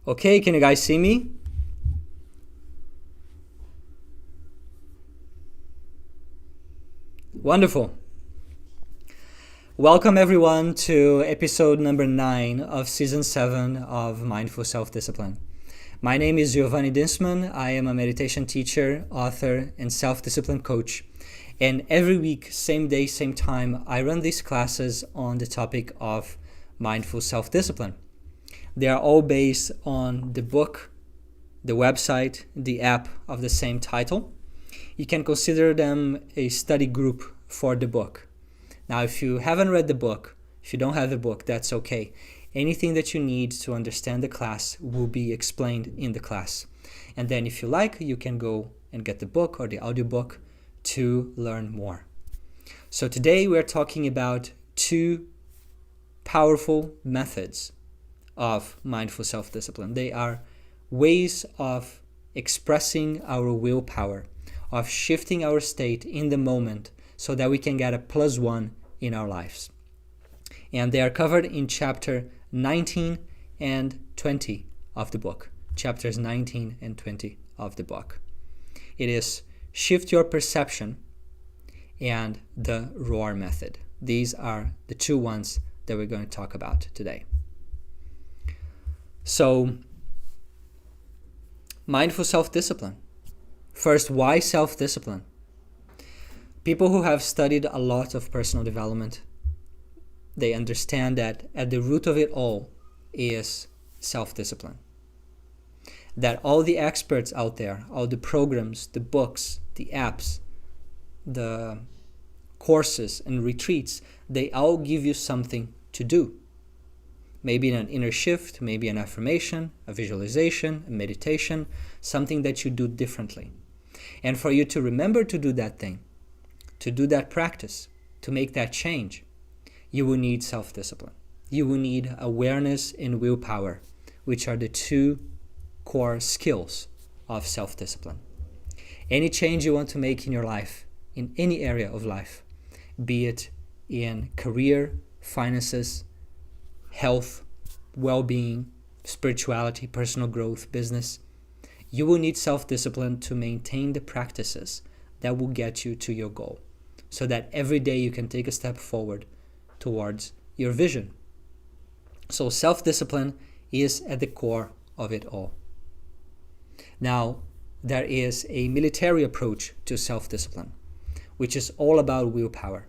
Okay, can you guys see me? Wonderful. Welcome everyone to episode number 9 of season 7 of Mindful Self-Discipline. My name is Giovanni Dinsman. I am a meditation teacher, author, and self-discipline coach. And every week, same day, same time, I run these classes on the topic of mindful self-discipline. They are all based on the book, the website, the app of the same title. You can consider them a study group for the book. Now, if you haven't read the book, if you don't have the book, that's okay. Anything that you need to understand the class will be explained in the class. And then if you like, you can go and get the book or the audiobook to learn more. So today we're talking about 2 powerful methods of mindful self-discipline. They are ways of expressing our willpower, of shifting our state in the moment so that we can get a +1 in our lives. And they are covered in chapter 19 and 20 of the book. Chapters 19 and 20 of the book. It is shift your perception and the ROAR method. These are the 2 ones that we're going to talk about today. So, mindful self-discipline. First, why self-discipline? People who have studied a lot of personal development, they understand that at the root of it all is self-discipline. That all the experts out there, all the programs, the books, the apps, the courses and retreats, they all give you something to do. Maybe an inner shift, maybe an affirmation, a visualization, a meditation, something that you do differently. And for you to remember to do that thing, to do that practice, to make that change, you will need self-discipline. You will need awareness and willpower, which are the 2 core skills of self-discipline. Any change you want to make in your life, in any area of life, be it in career, finances, health, well-being, spirituality, personal growth, business, you will need self-discipline to maintain the practices that will get you to your goal, so that every day you can take a step forward towards your vision. So self-discipline is at the core of it all. Now, there is a military approach to self-discipline, which is all about willpower.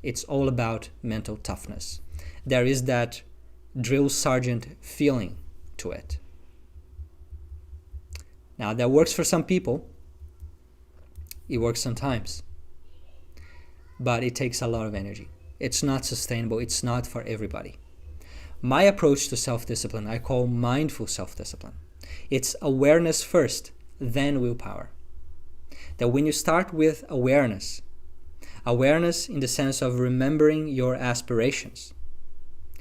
It's all about mental toughness. There is that drill sergeant feeling to it. Now, that works for some people. It works sometimes. But it takes a lot of energy. It's not sustainable. It's not for everybody. My approach to self-discipline, I call mindful self-discipline. It's awareness first, then willpower. That when you start with awareness in the sense of remembering your aspirations,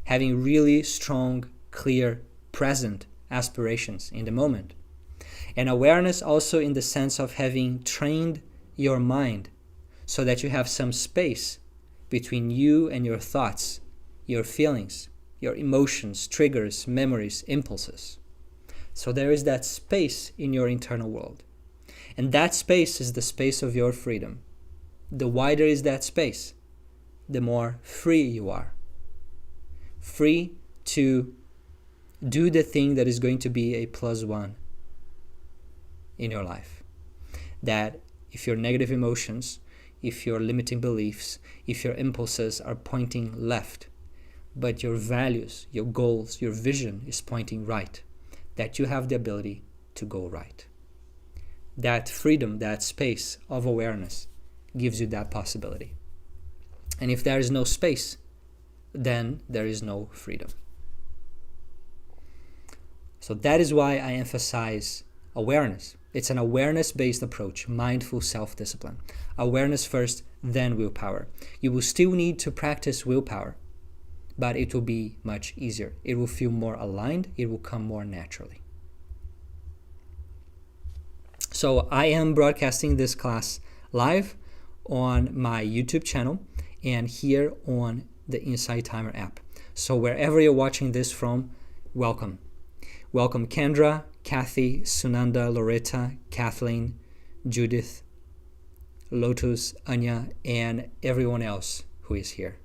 having really strong, clear, present aspirations in the moment, and awareness also in the sense of having trained your mind so that you have some space between you and your thoughts, your feelings, your emotions, triggers, memories, impulses. So there is that space in your internal world. And that space is the space of your freedom. The wider is that space, the more free you are. Free to do the thing that is going to be a +1 in your life. That if your negative emotions, if your limiting beliefs, if your impulses are pointing left, but your values, your goals, your vision is pointing right, that you have the ability to go right. That freedom, that space of awareness gives you that possibility. And if there is no space, then there is no freedom. So that is why I emphasize awareness. It's an awareness-based approach, mindful self-discipline. Awareness first, then willpower. You will still need to practice willpower, but it will be much easier. It will feel more aligned. It will come more naturally. So I am broadcasting this class live on my YouTube channel and here on the Insight Timer app. So wherever you're watching this from, welcome. Welcome Kendra, Kathy, Sunanda, Loretta, Kathleen, Judith, Lotus, Anya, and everyone else who is here.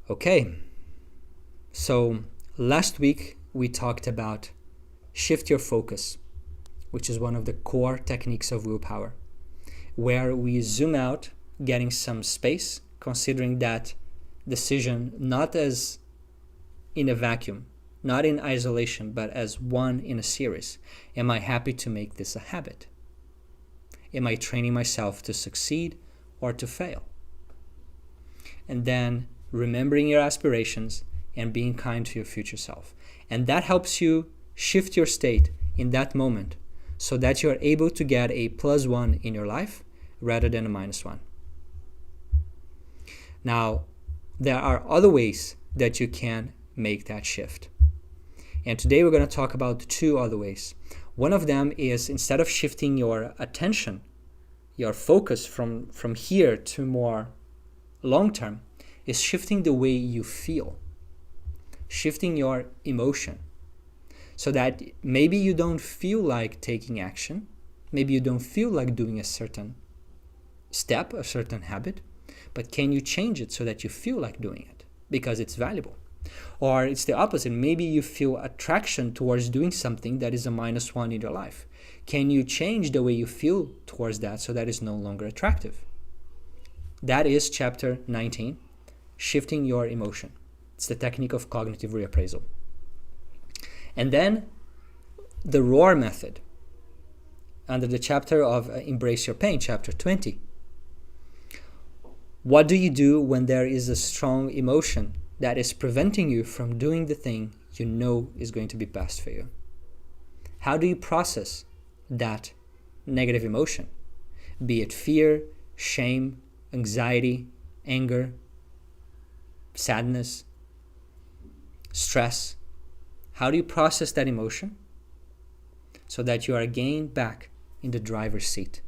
Okay, so last week we talked about shift your focus, which is one of the core techniques of willpower, where we zoom out, getting some space, considering that decision not as in a vacuum, not in isolation, but as one in a series. Am I happy to make this a habit? Am I training myself to succeed or to fail? And then remembering your aspirations and being kind to your future self. And that helps you shift your state in that moment so that you're able to get a +1 in your life rather than a -1. Now, there are other ways that you can make that shift. And today we're going to talk about 2 other ways. One of them is, instead of shifting your attention, your focus from here to more long-term, is shifting the way you feel, shifting your emotion, so that maybe you don't feel like taking action, maybe you don't feel like doing a certain step, a certain habit, but can you change it so that you feel like doing it because it's valuable? Or it's the opposite. Maybe you feel attraction towards doing something that is a -1 in your life. Can you change the way you feel towards that so that it's no longer attractive? That is chapter 19, shifting your emotion. It's the technique of cognitive reappraisal. And then the ROAR method, under the chapter of Embrace Your Pain, chapter 20. What do you do when there is a strong emotion that is preventing you from doing the thing you know is going to be best for you? How do you process that negative emotion? Be it fear, shame, anxiety, anger, sadness, stress. How do you process that emotion so that you are again back in the driver's seat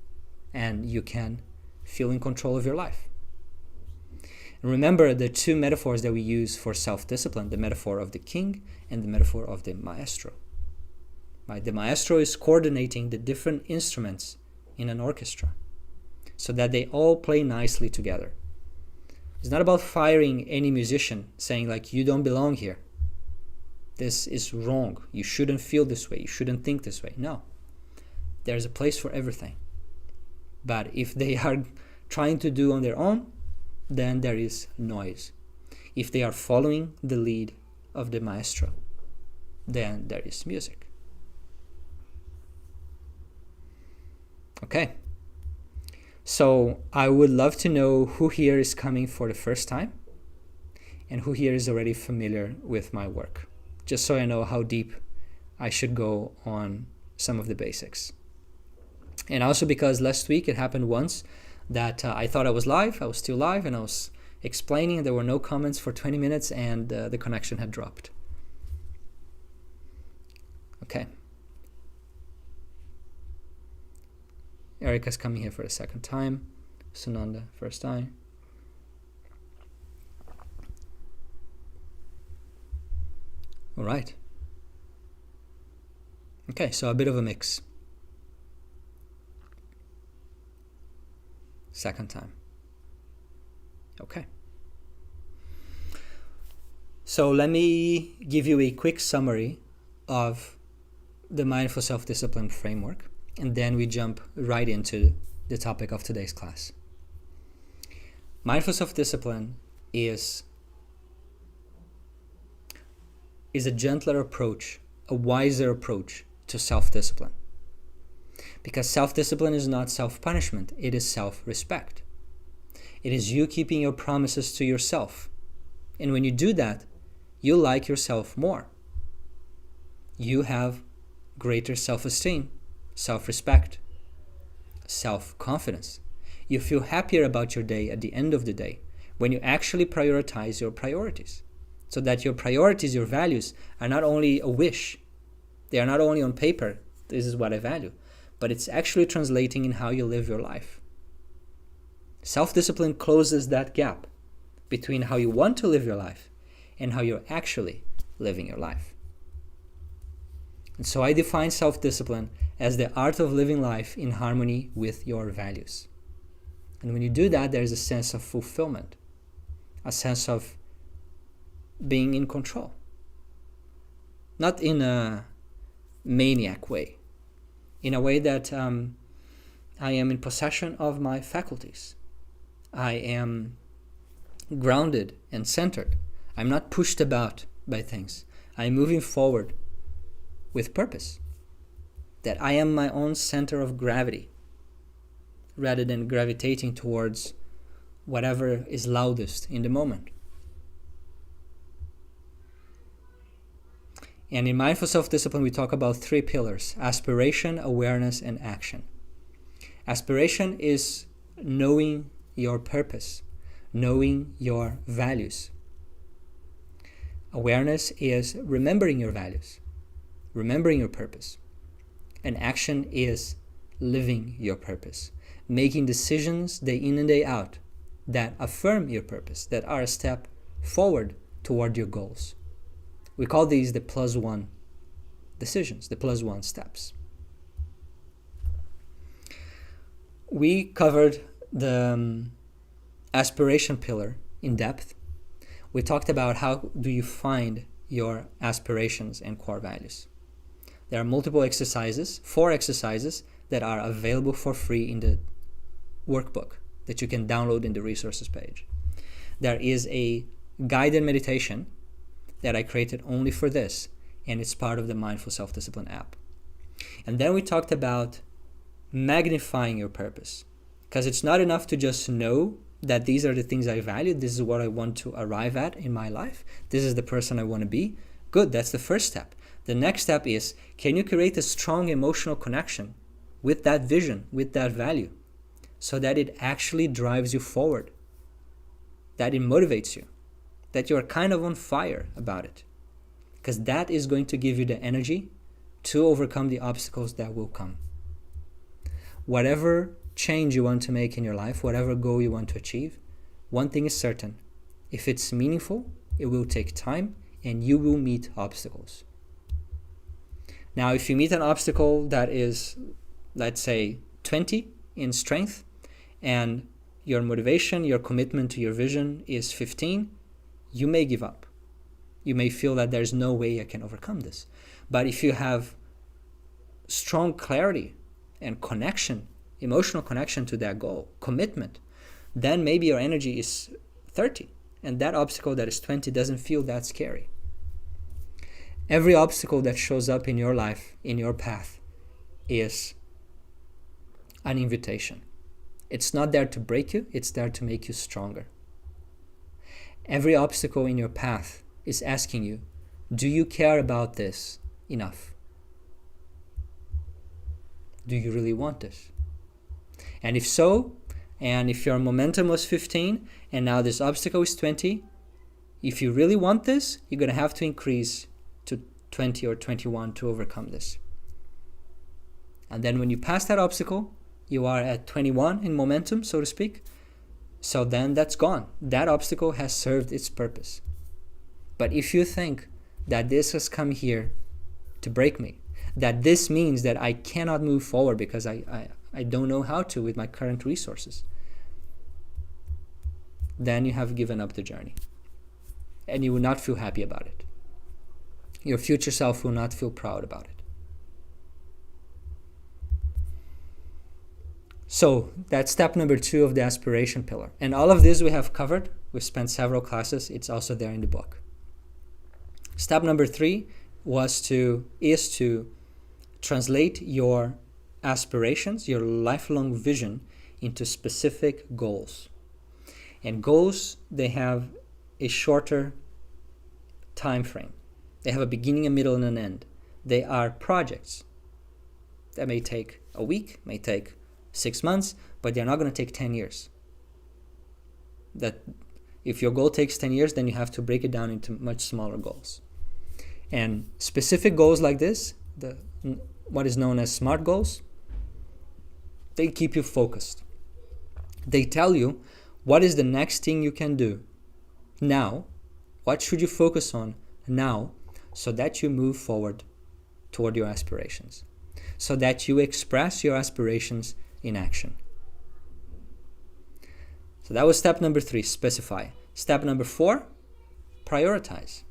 and you can feel in control of your life? And remember the 2 metaphors that we use for self-discipline, the metaphor of the king and the metaphor of the maestro. Right? The maestro is coordinating the different instruments in an orchestra so that they all play nicely together. It's not about firing any musician, saying like, you don't belong here. This is wrong. You shouldn't feel this way. You shouldn't think this way. No. There's a place for everything. But if they are trying to do on their own, then there is noise. If they are following the lead of the maestro, then there is music. Okay. So I would love to know who here is coming for the first time and who here is already familiar with my work, just so I know how deep I should go on some of the basics. And also because last week it happened once that I thought I was live, I was still live, and I was explaining, there were no comments for 20 minutes and the connection had dropped. Okay. Erica's coming here for the second time. Sunanda, first time. All right. Okay, so a bit of a mix. Second time. Okay. So let me give you a quick summary of the mindful self-discipline framework, and then we jump right into the topic of today's class. Mindful self-discipline is a gentler approach, a wiser approach to self-discipline. Because self-discipline is not self-punishment, it is self-respect. It is you keeping your promises to yourself. And when you do that, you like yourself more. You have greater self-esteem, self-respect, self-confidence. You feel happier about your day at the end of the day when you actually prioritize your priorities. So that your priorities, your values, are not only a wish. They are not only on paper, this is what I value, but it's actually translating in how you live your life. Self-discipline closes that gap between how you want to live your life and how you're actually living your life. And so I define self-discipline as the art of living life in harmony with your values. And when you do that, there is a sense of fulfillment, a sense of being in control. Not in a maniac way, in a way that I am in possession of my faculties. I am grounded and centered. I'm not pushed about by things. I'm moving forward with purpose. That I am my own center of gravity, rather than gravitating towards whatever is loudest in the moment. And in mindful self-discipline, we talk about 3 pillars: aspiration, awareness, and action. Aspiration is knowing your purpose, knowing your values. Awareness is remembering your values, remembering your purpose. And action is living your purpose, making decisions day in and day out that affirm your purpose, that are a step forward toward your goals. We call these the +1 decisions, the +1 steps. We covered the aspiration pillar in depth. We talked about how do you find your aspirations and core values. There are multiple exercises, 4 exercises that are available for free in the workbook that you can download in the resources page. There is a guided meditation that I created only for this, and it's part of the Mindful Self-Discipline app. And then we talked about magnifying your purpose, because it's not enough to just know that these are the things I value, this is what I want to arrive at in my life, this is the person I want to be. Good, that's the first step. The next step is, can you create a strong emotional connection with that vision, with that value, so that it actually drives you forward, that it motivates you, that you are kind of on fire about it, because that is going to give you the energy to overcome the obstacles that will come. Whatever change you want to make in your life, whatever goal you want to achieve, one thing is certain: if it's meaningful, it will take time and you will meet obstacles. Now, if you meet an obstacle that is, let's say, 20 in strength, and your motivation, your commitment to your vision is 15, you may give up. You may feel that there's no way I can overcome this. But if you have strong clarity and connection, emotional connection to that goal, commitment, then maybe your energy is 30, and that obstacle that is 20 doesn't feel that scary. Every obstacle that shows up in your life, in your path, is an invitation. It's not there to break you, it's there to make you stronger. Every obstacle in your path is asking you, do you care about this enough? Do you really want this? And if so, and if your momentum was 15 and now this obstacle is 20, if you really want this, you're going to have to increase to 20 or 21 to overcome this. And then when you pass that obstacle, you are at 21 in momentum, so to speak. So then that's gone. That obstacle has served its purpose. But if you think that this has come here to break me, that this means that I cannot move forward because I don't know how to with my current resources, then you have given up the journey. And you will not feel happy about it. Your future self will not feel proud about it. So that's step number 2 of the aspiration pillar. And all of this we have covered. We've spent several classes. It's also there in the book. Step number 3 is to translate your aspirations, your lifelong vision, into specific goals. And goals, they have a shorter time frame. They have a beginning, a middle, and an end. They are projects that may take a week, may take 6 months, but they're not going to take 10 years. That if your goal takes 10 years, then you have to break it down into much smaller goals. And specific goals like this, what is known as SMART goals, they keep you focused. They tell you what is the next thing you can do now What should you focus on now so that you move forward toward your aspirations, so that you express your aspirations in action? So that was step number 3, specify. Step number 4, prioritize.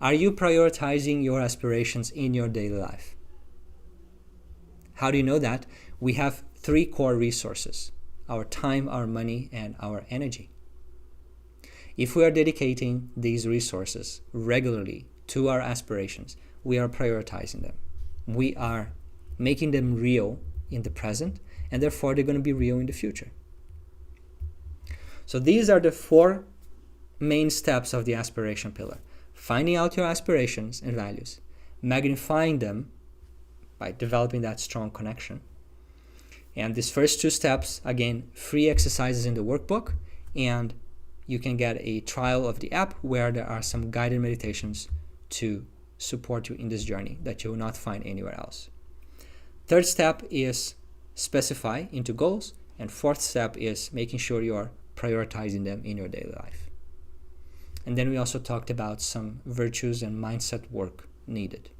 Are you prioritizing your aspirations in your daily life? How do you know that? We have 3 core resources: our time, our money, and our energy. If we are dedicating these resources regularly to our aspirations, we are prioritizing them. We are making them real in the present, and therefore they're going to be real in the future. So these are the 4 main steps of the aspiration pillar. Finding out your aspirations and values, magnifying them by developing that strong connection. And these first 2 steps, again, free exercises in the workbook, and you can get a trial of the app where there are some guided meditations to support you in this journey that you will not find anywhere else. 3rd step is specify into goals, and 4th step is making sure you are prioritizing them in your daily life. And then we also talked about some virtues and mindset work needed.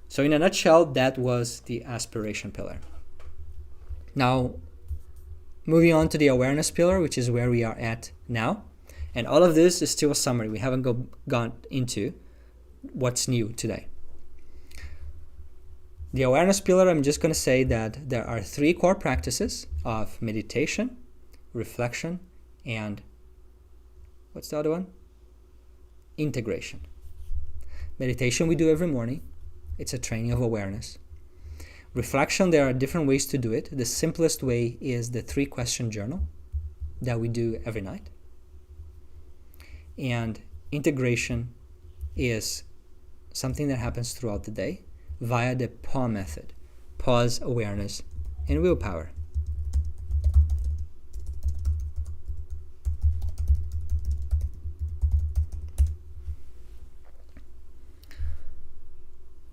So in a nutshell, that was the aspiration pillar. Now, moving on to the awareness pillar, which is where we are at now. And all of this is still a summary. We haven't gone into what's new today. The awareness pillar, I'm just going to say that there are 3 core practices of meditation, reflection, and what's the other one? Integration. Meditation we do every morning. It's a training of awareness. Reflection, there are different ways to do it. The simplest way is the 3-question journal that we do every night. And integration is something that happens throughout the day via the PAW method: pause, awareness, and willpower.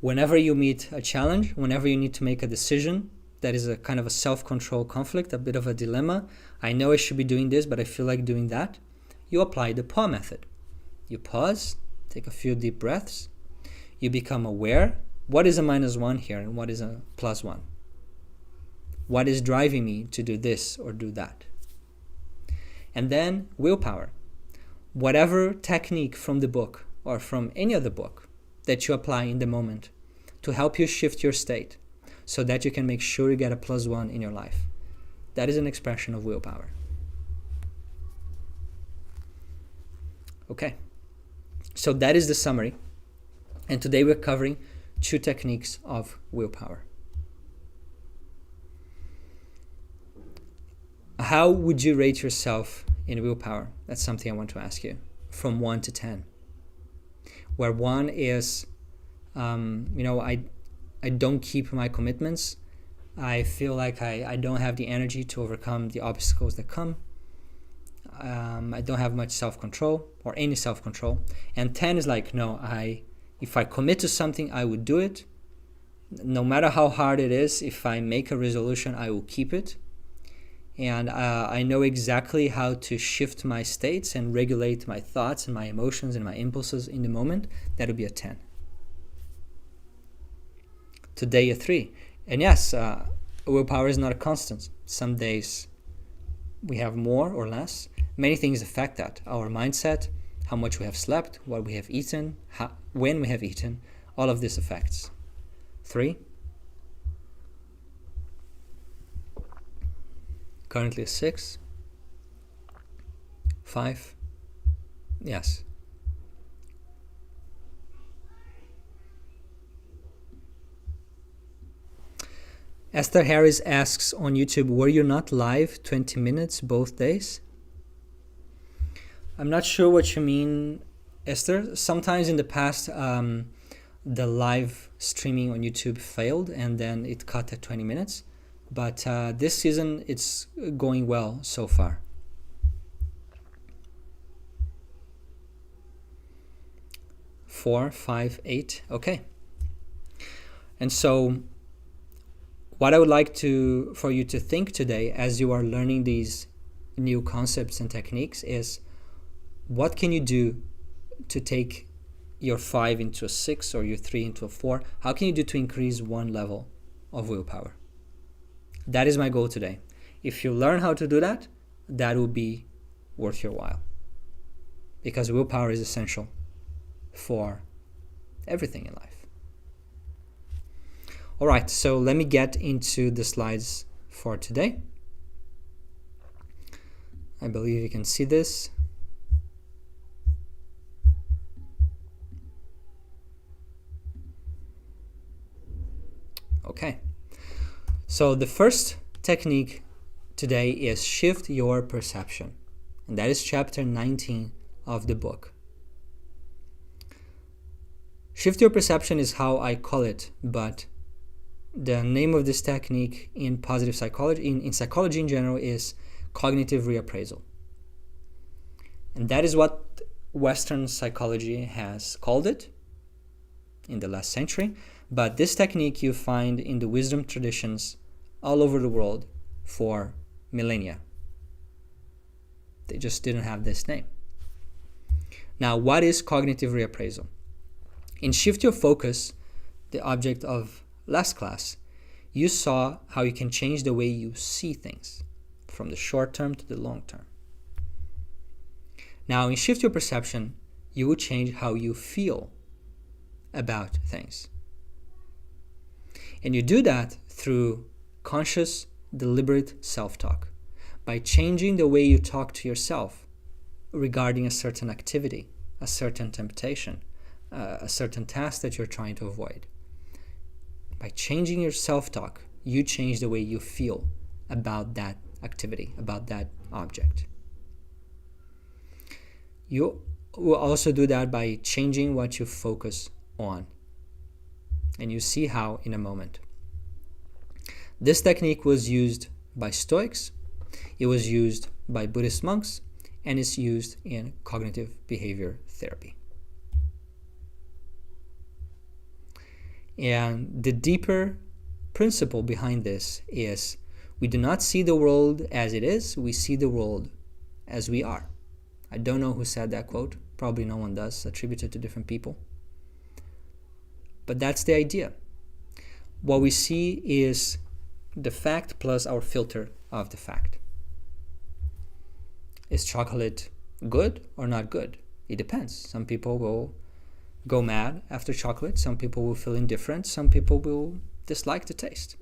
Whenever you meet a challenge, whenever you need to make a decision that is a kind of a self-control conflict, a bit of a dilemma, I know I should be doing this, but I feel like doing that, you apply the PAW method. You pause, take a few deep breaths, you become aware, what is a -1 here and what is a +1? What is driving me to do this or do that? And then willpower. Whatever technique from the book or from any other book that you apply in the moment to help you shift your state so that you can make sure you get a +1 in your life. That is an expression of willpower. Okay, so that is the summary. And today we're covering 2 techniques of willpower. How would you rate yourself in willpower? That's something I want to ask you. From 1 to 10. Where 1 is, I don't keep my commitments. I feel like I don't have the energy to overcome the obstacles that come. I don't have much self-control or any self-control. And 10 is like, no, if I commit to something, I would do it. No matter how hard it is, if I make a resolution, I will keep it. And I know exactly how to shift my states and regulate my thoughts and my emotions and my impulses in the moment. That would be a 10. Today, a 3. And yes, willpower is not a constant. Some days we have more or less. Many things affect that. Our mindset, how much we have slept, what we have eaten, when we have eaten, all of this affects. 3. Currently a 6. 5. Yes. Esther Harris asks on YouTube, were you not live 20 minutes both days? I'm not sure what you mean, Esther. Sometimes in the past, the live streaming on YouTube failed and then it cut at 20 minutes. But this season, it's going well so far. Four, 5, 8. Okay. And so what I would like for you to think today as you are learning these new concepts and techniques is, what can you do to take your 5 into a 6 or your 3 into a 4? How can you do to increase one level of willpower? That is my goal today. If you learn how to do that, that will be worth your while. Because willpower is essential for everything in life. All right, so let me get into the slides for today. I believe you can see this. Okay, so the first technique today is shift your perception, and that is chapter 19 of the book. Shift your perception is how I call it, but the name of this technique in positive psychology, in psychology in general, is cognitive reappraisal. And that is what Western psychology has called it in the last century. But this technique you find in the wisdom traditions all over the world for millennia. They just didn't have this name. Now, what is cognitive reappraisal? In Shift Your Focus, the object of last class, you saw how you can change the way you see things from the short term to the long term. Now, in Shift Your Perception, you will change how you feel about things. And you do that through conscious, deliberate self-talk, by changing the way you talk to yourself regarding a certain activity, a certain temptation, a certain task that you're trying to avoid. By changing your self-talk, you change the way you feel about that activity, about that object. You will also do that by changing what you focus on. And you see how in a moment. This technique was used by Stoics, it was used by Buddhist monks, and it's used in cognitive behavior therapy. And the deeper principle behind this is we do not see the world as it is, we see the world as we are. I don't know who said that quote, probably no one does, attributed to different people. But that's the idea. What we see is the fact plus our filter of the fact. Is chocolate good or not good? It depends. Some people will go mad after chocolate. Some people will feel indifferent. Some people will dislike the taste.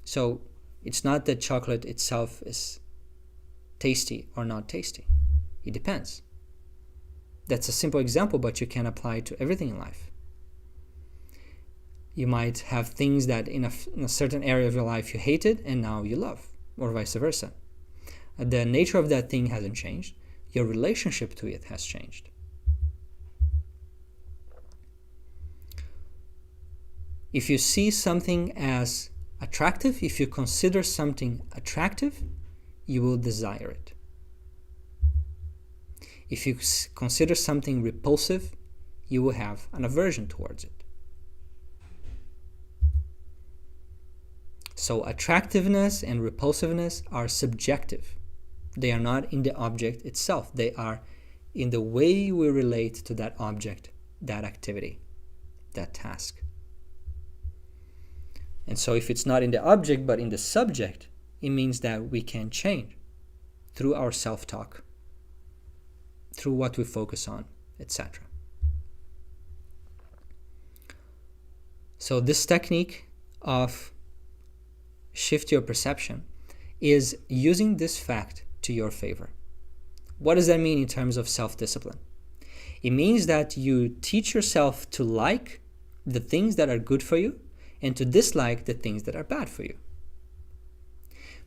So it's not that chocolate itself is tasty or not tasty. It depends. That's a simple example, but you can apply it to everything in life. You might have things that in a certain area of your life you hated and now you love, or vice versa. The nature of that thing hasn't changed. Your relationship to it has changed. If you see something as attractive, if you consider something attractive, you will desire it. If you consider something repulsive, you will have an aversion towards it. So attractiveness and repulsiveness are subjective. They are not in the object itself. They are in the way we relate to that object, that activity, that task. And so if it's not in the object but in the subject, it means that we can change through our self-talk, through what we focus on, etc. So this technique of shift your perception is using this fact to your favor. What does that mean in terms of self-discipline? It means that you teach yourself to like the things that are good for you and to dislike the things that are bad for you.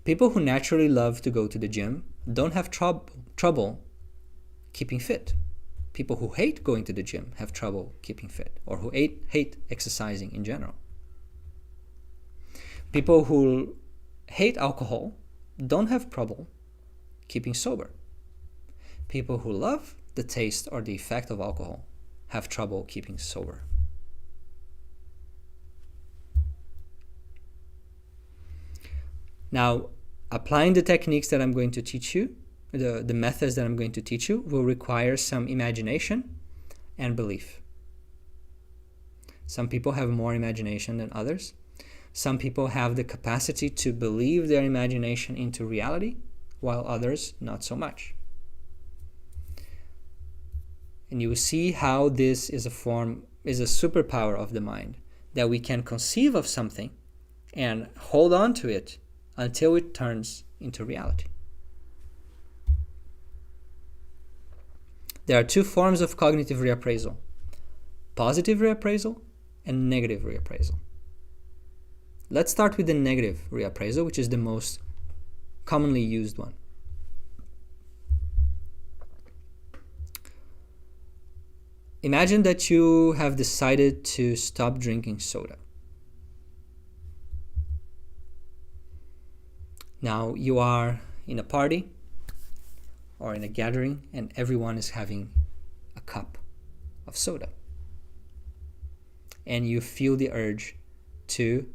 People who naturally love to go to the gym don't have trouble keeping fit. People who hate going to the gym have trouble keeping fit, or who hate exercising in general. People who hate alcohol don't have trouble keeping sober. People who love the taste or the effect of alcohol have trouble keeping sober. Now, applying the techniques that I'm going to teach you, the methods that I'm going to teach you will require some imagination and belief. Some people have more imagination than others. Some people have the capacity to believe their imagination into reality, while others not so much. And you will see how this is a superpower of the mind, that we can conceive of something and hold on to it until it turns into reality. There are two forms of cognitive reappraisal: positive reappraisal and negative reappraisal. Let's start with the negative reappraisal, which is the most commonly used one. Imagine that you have decided to stop drinking soda. Now you are in a party or in a gathering and everyone is having a cup of soda. And you feel the urge to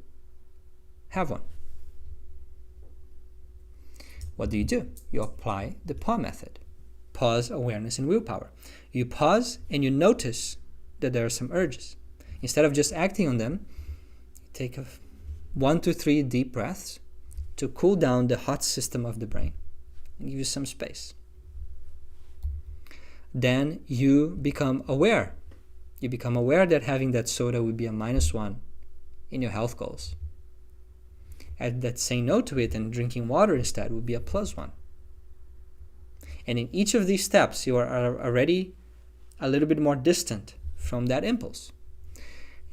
have one. What do? You apply the PAW method. Pause, awareness, and willpower. You pause and you notice that there are some urges. Instead of just acting on them, you take 1 to 3 deep breaths to cool down the hot system of the brain and give you some space. Then you become aware. You become aware that having that soda would be a -1 in your health goals. And that saying no to it and drinking water instead would be a +1. And in each of these steps, you are already a little bit more distant from that impulse.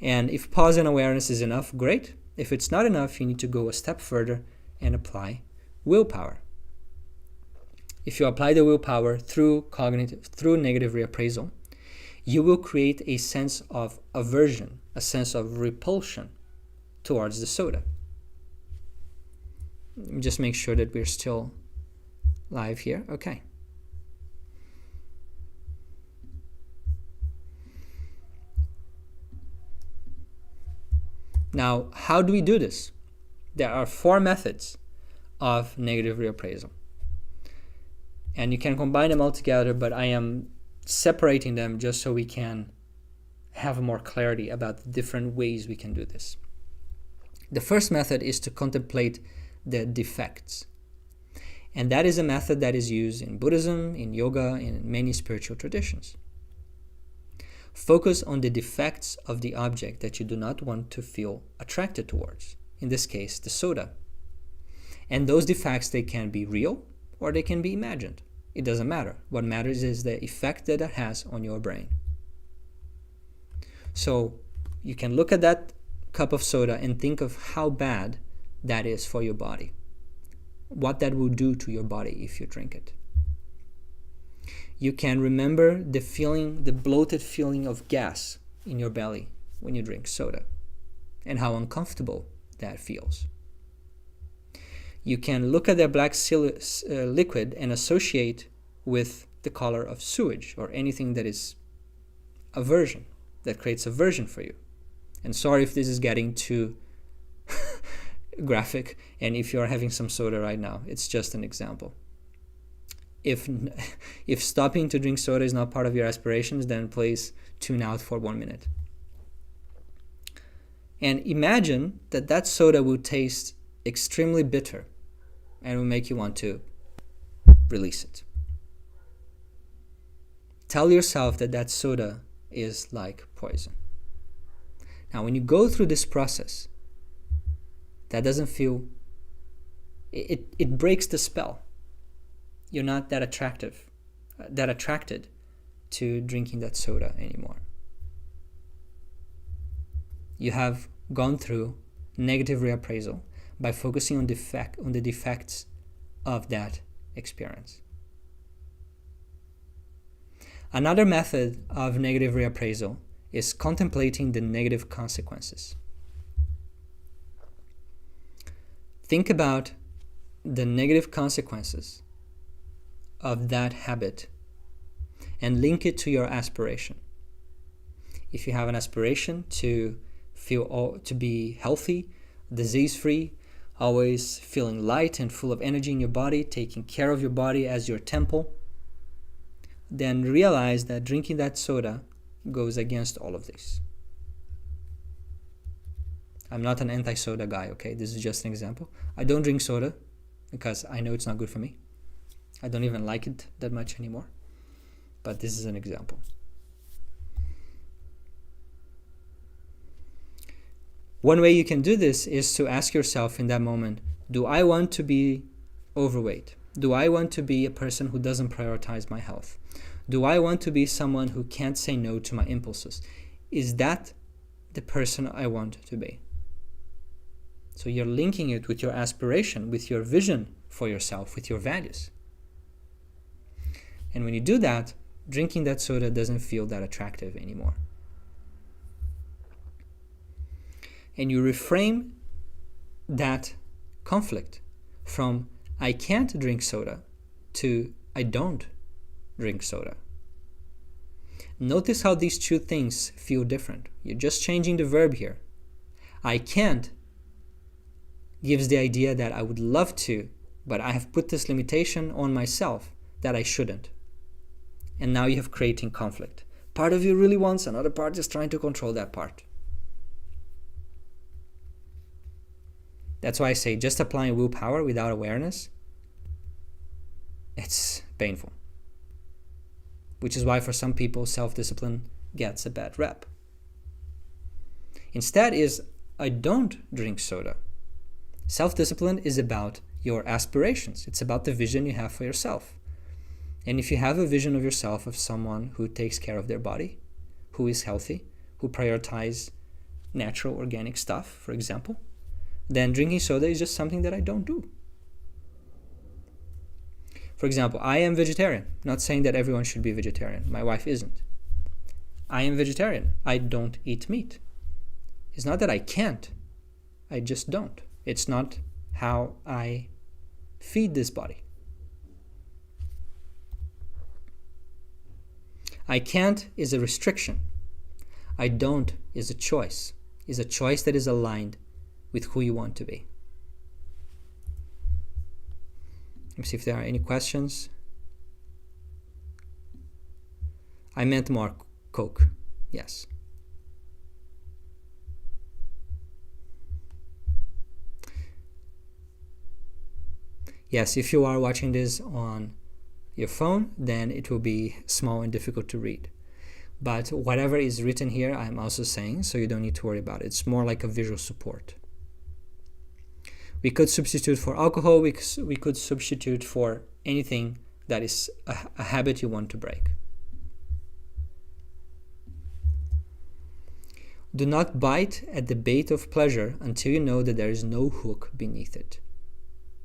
And if pause and awareness is enough, great. If it's not enough, you need to go a step further and apply willpower. If you apply the willpower through negative reappraisal, you will create a sense of aversion, a sense of repulsion towards the soda. Just make sure that we're still live here. Okay. Now, how do we do this? There are 4 methods of negative reappraisal. And you can combine them all together, but I am separating them just so we can have more clarity about the different ways we can do this. The first method is to contemplate the defects. And that is a method that is used in Buddhism, in yoga, and in many spiritual traditions. Focus on the defects of the object that you do not want to feel attracted towards. In this case, the soda. And those defects, they can be real or they can be imagined. It doesn't matter. What matters is the effect that it has on your brain. So you can look at that cup of soda and think of how bad that is for your body. What that will do to your body if you drink it. You can remember the feeling, the bloated feeling of gas in your belly when you drink soda and how uncomfortable that feels. You can look at that black liquid and associate with the color of sewage or anything that is aversion, that creates aversion for you. And sorry if this is getting too graphic and if you're having some soda right now, it's just an example. If stopping to drink soda is not part of your aspirations, then please tune out for 1 minute. And imagine that soda will taste extremely bitter and will make you want to release it. Tell yourself that soda is like poison. Now, when you go through this process, that doesn't feel... It breaks the spell. You're not that attracted to drinking that soda anymore. You have gone through negative reappraisal by focusing on the defects of that experience. Another method of negative reappraisal is contemplating the negative consequences. Think about the negative consequences of that habit and link it to your aspiration. If you have an aspiration to be healthy, disease-free, always feeling light and full of energy in your body, taking care of your body as your temple, then realize that drinking that soda goes against all of this. I'm not an anti-soda guy, okay? This is just an example. I don't drink soda because I know it's not good for me. I don't even like it that much anymore. But this is an example. One way you can do this is to ask yourself in that moment, do I want to be overweight? Do I want to be a person who doesn't prioritize my health? Do I want to be someone who can't say no to my impulses? Is that the person I want to be? So you're linking it with your aspiration, with your vision for yourself, with your values. And when you do that, drinking that soda doesn't feel that attractive anymore. And you reframe that conflict from I can't drink soda to I don't drink soda. Notice how these two things feel different. You're just changing the verb here. I can't gives the idea that I would love to, but I have put this limitation on myself that I shouldn't. And now you have creating conflict. Part of you really wants, another part is trying to control that part. That's why I say just applying willpower without awareness, it's painful. Which is why for some people self-discipline gets a bad rep. Instead is I don't drink soda. Self-discipline is about your aspirations. It's about the vision you have for yourself. And if you have a vision of yourself of someone who takes care of their body, who is healthy, who prioritizes natural organic stuff, for example, then drinking soda is just something that I don't do. For example, I am vegetarian. Not saying that everyone should be vegetarian. My wife isn't. I am vegetarian. I don't eat meat. It's not that I can't. I just don't. It's not how I feed this body. I can't is a restriction. I don't is a choice. Is a choice that is aligned with who you want to be. Let me see if there are any questions. I meant more Coke. Yes. Yes, if you are watching this on your phone, then it will be small and difficult to read. But whatever is written here, I'm also saying, so you don't need to worry about it. It's more like a visual support. We could substitute for alcohol, we could substitute for anything that is a habit you want to break. Do not bite at the bait of pleasure until you know that there is no hook beneath it.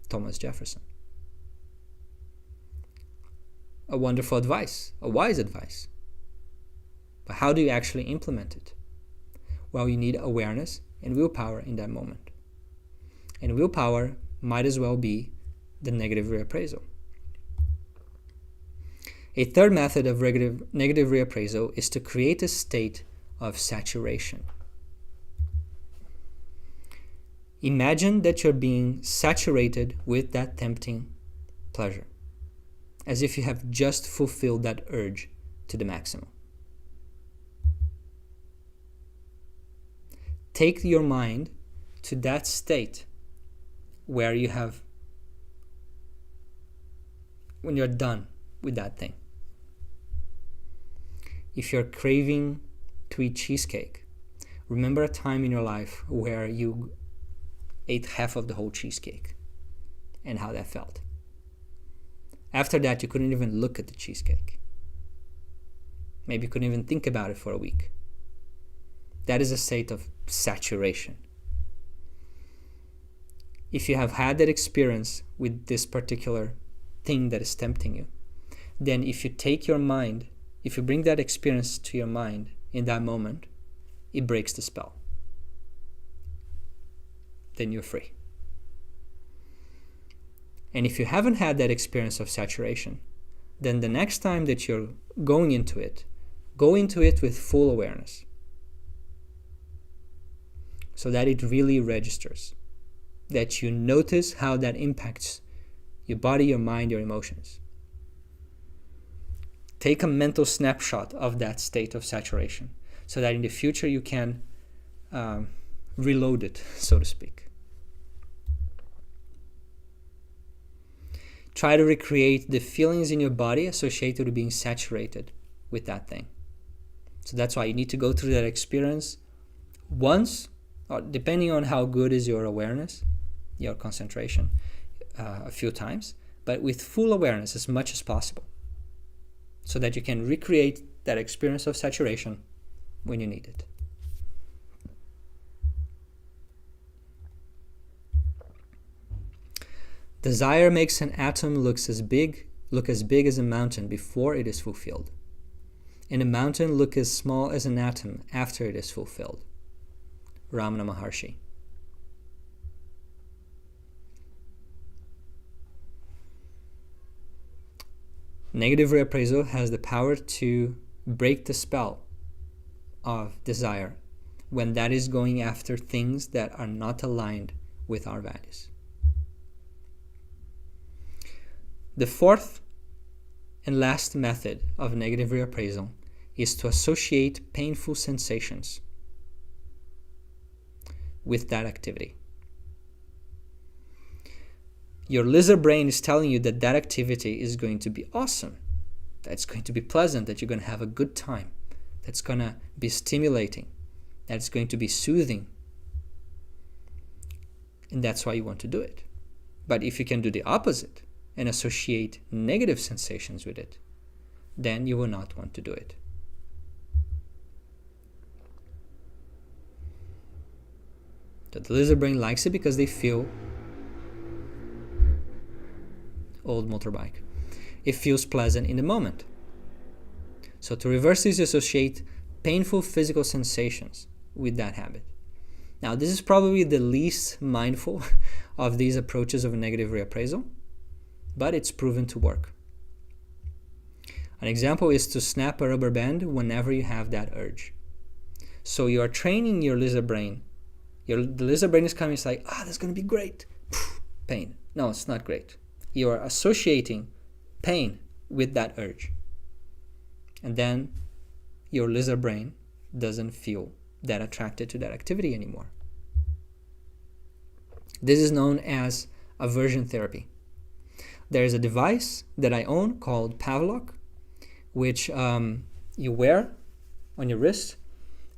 Thomas Jefferson. A wonderful advice, a wise advice. But how do you actually implement it? Well, you need awareness and willpower in that moment. And willpower might as well be the negative reappraisal. A third method of negative reappraisal is to create a state of saturation. Imagine that you're being saturated with that tempting pleasure, as if you have just fulfilled that urge to the maximum. Take your mind to that state where when you're done with that thing. If you're craving to eat cheesecake, remember a time in your life where you ate half of the whole cheesecake and how that felt. After that, you couldn't even look at the cheesecake. Maybe you couldn't even think about it for a week. That is a state of saturation. If you have had that experience with this particular thing that is tempting you, then if you bring that experience to your mind in that moment, it breaks the spell. Then you're free. And if you haven't had that experience of saturation, then the next time that you're going into it, go into it with full awareness so that it really registers. that you notice how that impacts your body, your mind, your emotions. Take a mental snapshot of that state of saturation so that in the future you can reload it, so to speak. Try to recreate the feelings in your body associated with being saturated with that thing. So that's why you need to go through that experience once, or depending on how good is your awareness, your concentration, a few times, but with full awareness as much as possible, so that you can recreate that experience of saturation when you need it. Desire makes an atom look as big as a mountain before it is fulfilled, and a mountain look as small as an atom after it is fulfilled. Ramana Maharshi. Negative reappraisal has the power to break the spell of desire when that is going after things that are not aligned with our values. The fourth and last method of negative reappraisal is to associate painful sensations with that activity. Your lizard brain is telling you that that activity is going to be awesome, that it's going to be pleasant, that you're going to have a good time, that's going to be stimulating, that it's going to be soothing. And that's why you want to do it. But if you can do the opposite and associate negative sensations with it, then you will not want to do it. So the lizard brain likes it because they feel old motorbike. It feels pleasant in the moment. So to reverse this, associate painful physical sensations with that habit. Now, this is probably the least mindful of these approaches of a negative reappraisal, but it's proven to work. An example is to snap a rubber band whenever you have that urge. So you are training your lizard brain. The lizard brain is coming, it's like, that's going to be great. Pain. No, it's not great. You are associating pain with that urge. And then your lizard brain doesn't feel that attracted to that activity anymore. This is known as aversion therapy. There is a device that I own called Pavlok, which you wear on your wrist,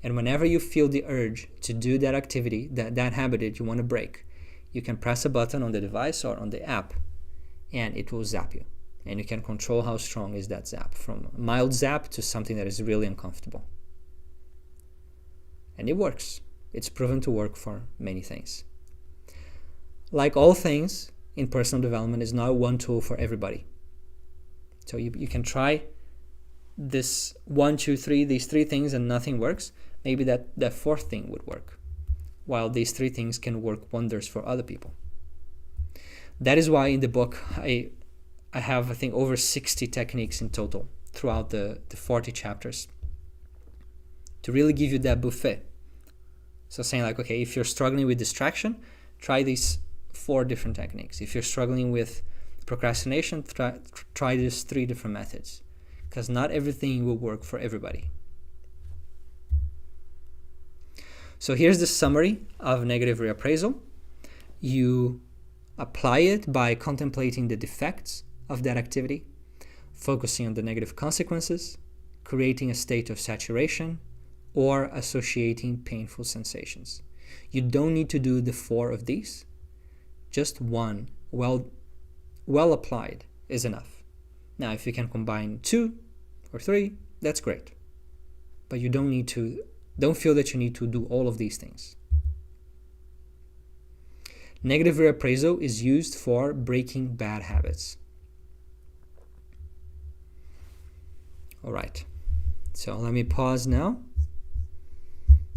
and whenever you feel the urge to do that activity, that habit that you want to break, you can press a button on the device or on the app, and it will zap you. And you can control how strong is that zap, from a mild zap to something that is really uncomfortable. And it works. It's proven to work for many things. Like all things in personal development, is not one tool for everybody. So you can try this 1, 2, 3, these 3 things and nothing works. Maybe that fourth thing would work, while these 3 things can work wonders for other people. That is why in the book I have, I think, over 60 techniques in total throughout the 40 chapters to really give you that buffet. So saying like, okay, if you're struggling with distraction, try these 4 different techniques. If you're struggling with procrastination, try these 3 different methods, because not everything will work for everybody. So here's the summary of negative reappraisal. You apply it by contemplating the defects of that activity, focusing on the negative consequences, creating a state of saturation, or associating painful sensations. You don't need to do the 4 of these. Just one, well applied, is enough. Now, if you can combine 2 or 3, that's great. But you don't feel that you need to do all of these things. Negative reappraisal is used for breaking bad habits. All right, so let me pause now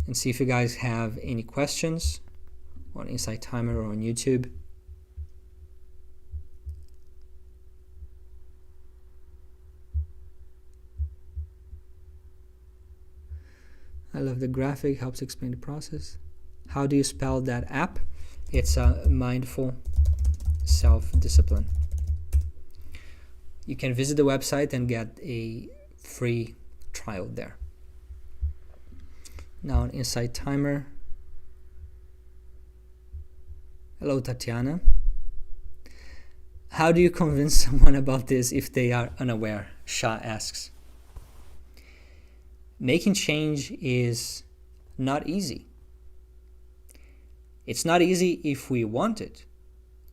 and see if you guys have any questions on Insight Timer or on YouTube. I love the graphic, helps explain the process. How do you spell that app? It's a mindful self-discipline. You can visit the website and get a free trial there. Now an insight timer. Hello, Tatiana. How do you convince someone about this if they are unaware? Shah asks. Making change is not easy. It's not easy if we want it.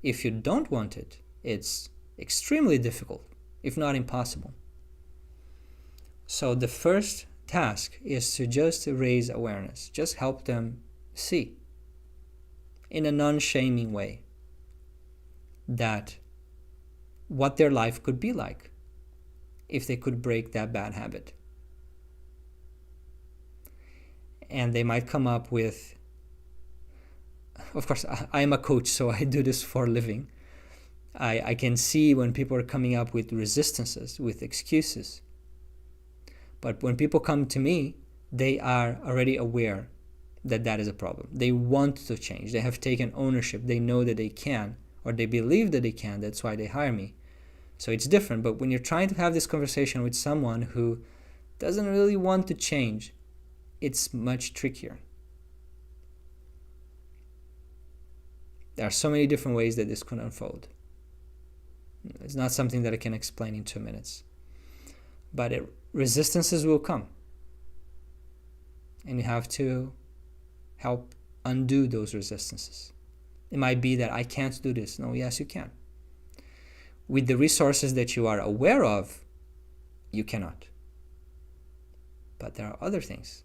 If you don't want it, it's extremely difficult, if not impossible. So the first task is to just raise awareness, just help them see in a non-shaming way that what their life could be like if they could break that bad habit. And they might come up with, of course, I am a coach, so I do this for a living. I can see when people are coming up with resistances, with excuses. But when people come to me, they are already aware that that is a problem. They want to change. They have taken ownership. They know that they can, or they believe that they can. That's why they hire me. So it's different. But when you're trying to have this conversation with someone who doesn't really want to change, it's much trickier. There are so many different ways that this could unfold. It's not something that I can explain in 2 minutes. But resistances will come. And you have to help undo those resistances. It might be that I can't do this. No, yes, you can. With the resources that you are aware of, you cannot. But there are other things.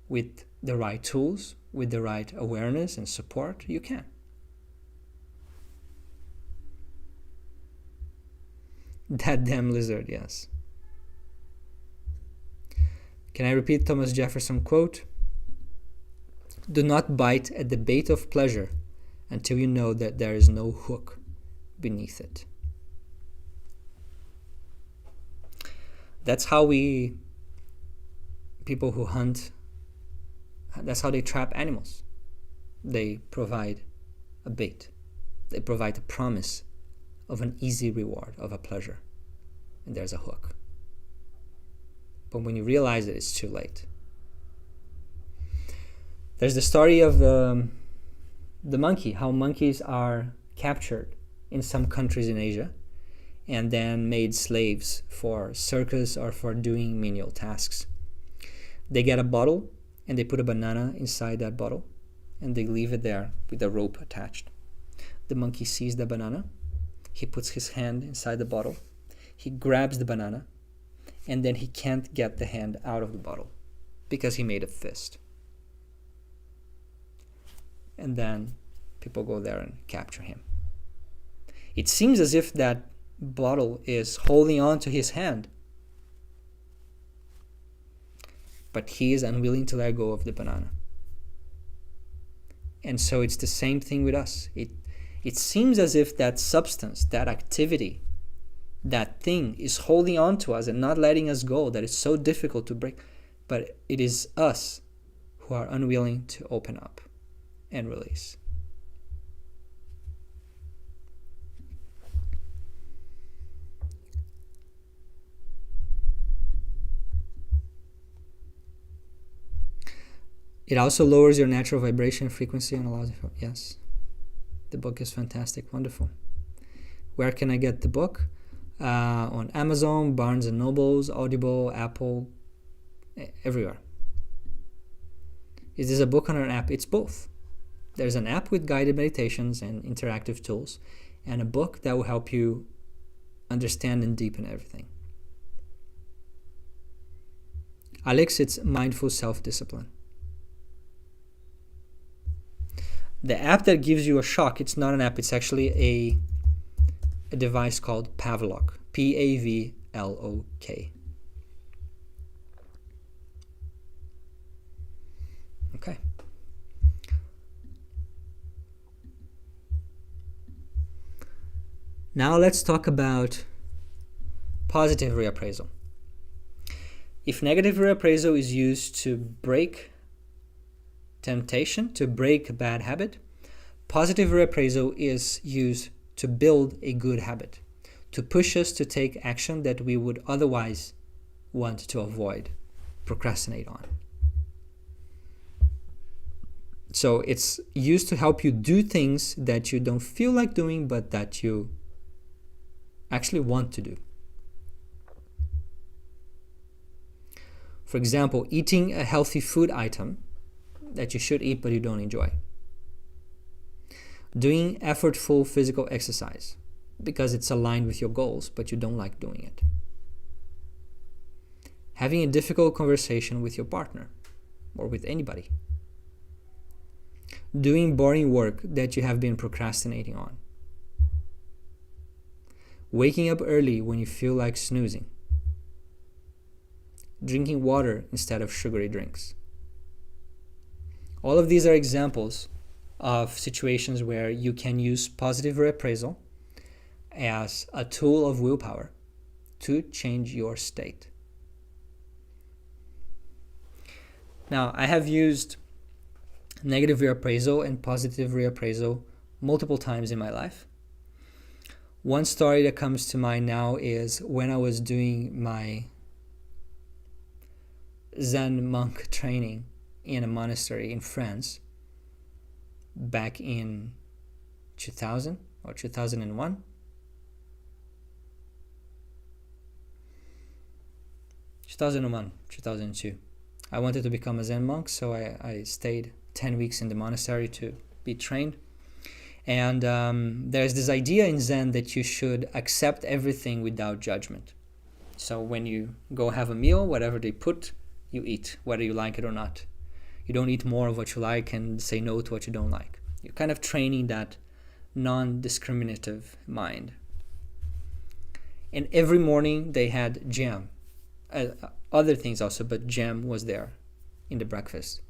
With the right tools, with the right awareness and support, you can. That damn lizard, yes. Can I repeat Thomas Jefferson quote? Do not bite at the bait of pleasure until you know that there is no hook beneath it. That's how people who hunt, that's how they trap animals. They provide a bait. They provide a promise of an easy reward, of a pleasure. And there's a hook. But when you realize it, it's too late. There's the story of the monkey, how monkeys are captured in some countries in Asia and then made slaves for circus or for doing menial tasks. They get a bottle and they put a banana inside that bottle and they leave it there with a rope attached. The monkey sees the banana. He puts his hand inside the bottle. He grabs the banana and then he can't get the hand out of the bottle because he made a fist. And then people go there and capture him. It seems as if that bottle is holding on to his hand, but he is unwilling to let go of the banana. And so it's the same thing with us. It seems as if that substance, that activity, that thing is holding on to us and not letting us go, that it's so difficult to break. But it is us who are unwilling to open up and release. It also lowers your natural vibration frequency and allows you. Yes. The book is fantastic. Wonderful. Where can I get the book? On Amazon, Barnes & Nobles, Audible, Apple, everywhere. Is this a book or an app? It's both. There's an app with guided meditations and interactive tools, and a book that will help you understand and deepen everything. Alex, it's mindful self-discipline. The app that gives you a shock, it's not an app, it's actually a device called Pavlok. Pavlok. Okay. Now let's talk about positive reappraisal. If negative reappraisal is used to break temptation, to break a bad habit, Positive reappraisal is used to build a good habit, to push us to take action that we would otherwise want to avoid, procrastinate on. So it's used to help you do things that you don't feel like doing, but that you actually want to do. For example, eating a healthy food item that you should eat but you don't enjoy. Doing effortful physical exercise because it's aligned with your goals but you don't like doing it. Having a difficult conversation with your partner or with anybody. Doing boring work that you have been procrastinating on. Waking up early when you feel like snoozing. Drinking water instead of sugary drinks. All of these are examples of situations where you can use positive reappraisal as a tool of willpower to change your state. Now, I have used negative reappraisal and positive reappraisal multiple times in my life. One story that comes to mind now is when I was doing my Zen monk training in a monastery in France back in 2000 or 2001. 2001, 2002. I wanted to become a Zen monk, so I stayed 10 weeks in the monastery to be trained. And there's this idea in Zen that you should accept everything without judgment. So when you go have a meal, whatever they put, you eat, whether you like it or not. You don't eat more of what you like and say no to what you don't like. You're kind of training that non-discriminative mind. And every morning they had jam. Other things also, but jam was there in the breakfast.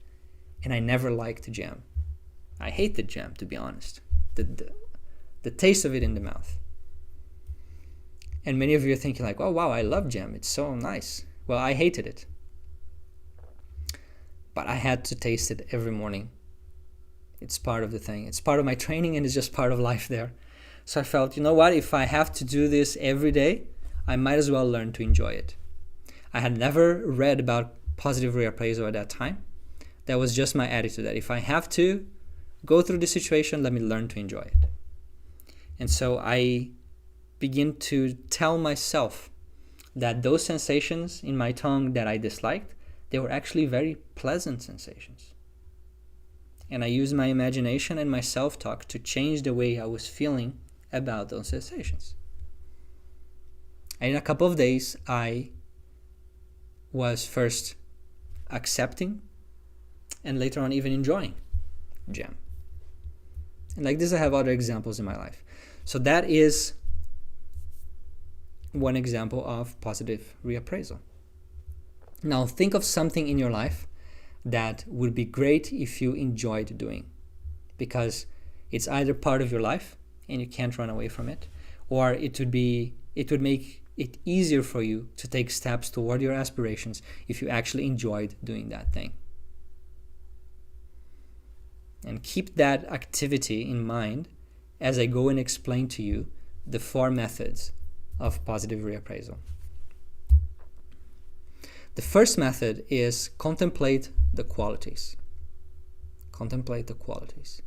And I never liked jam. I hated jam, to be honest. The taste of it in the mouth. And many of you are thinking like, oh wow, I love jam. It's so nice. Well, I hated it. But I had to taste it every morning. It's part of the thing. It's part of my training and it's just part of life there. So I felt, you know what? If I have to do this every day, I might as well learn to enjoy it. I had never read about positive reappraisal at that time. That was just my attitude, that if I have to go through the situation, let me learn to enjoy it. And so I begin to tell myself that those sensations in my tongue that I disliked, they were actually very pleasant sensations. And I used my imagination and my self-talk to change the way I was feeling about those sensations. And in a couple of days, I was first accepting and later on even enjoying jam. And like this, I have other examples in my life. So that is one example of positive reappraisal. Now think of something in your life that would be great if you enjoyed doing, because it's either part of your life and you can't run away from it, or it would make it easier for you to take steps toward your aspirations if you actually enjoyed doing that thing. And keep that activity in mind as I go and explain to you the 4 methods of positive reappraisal. The first method is contemplate the qualities. Contemplate the qualities.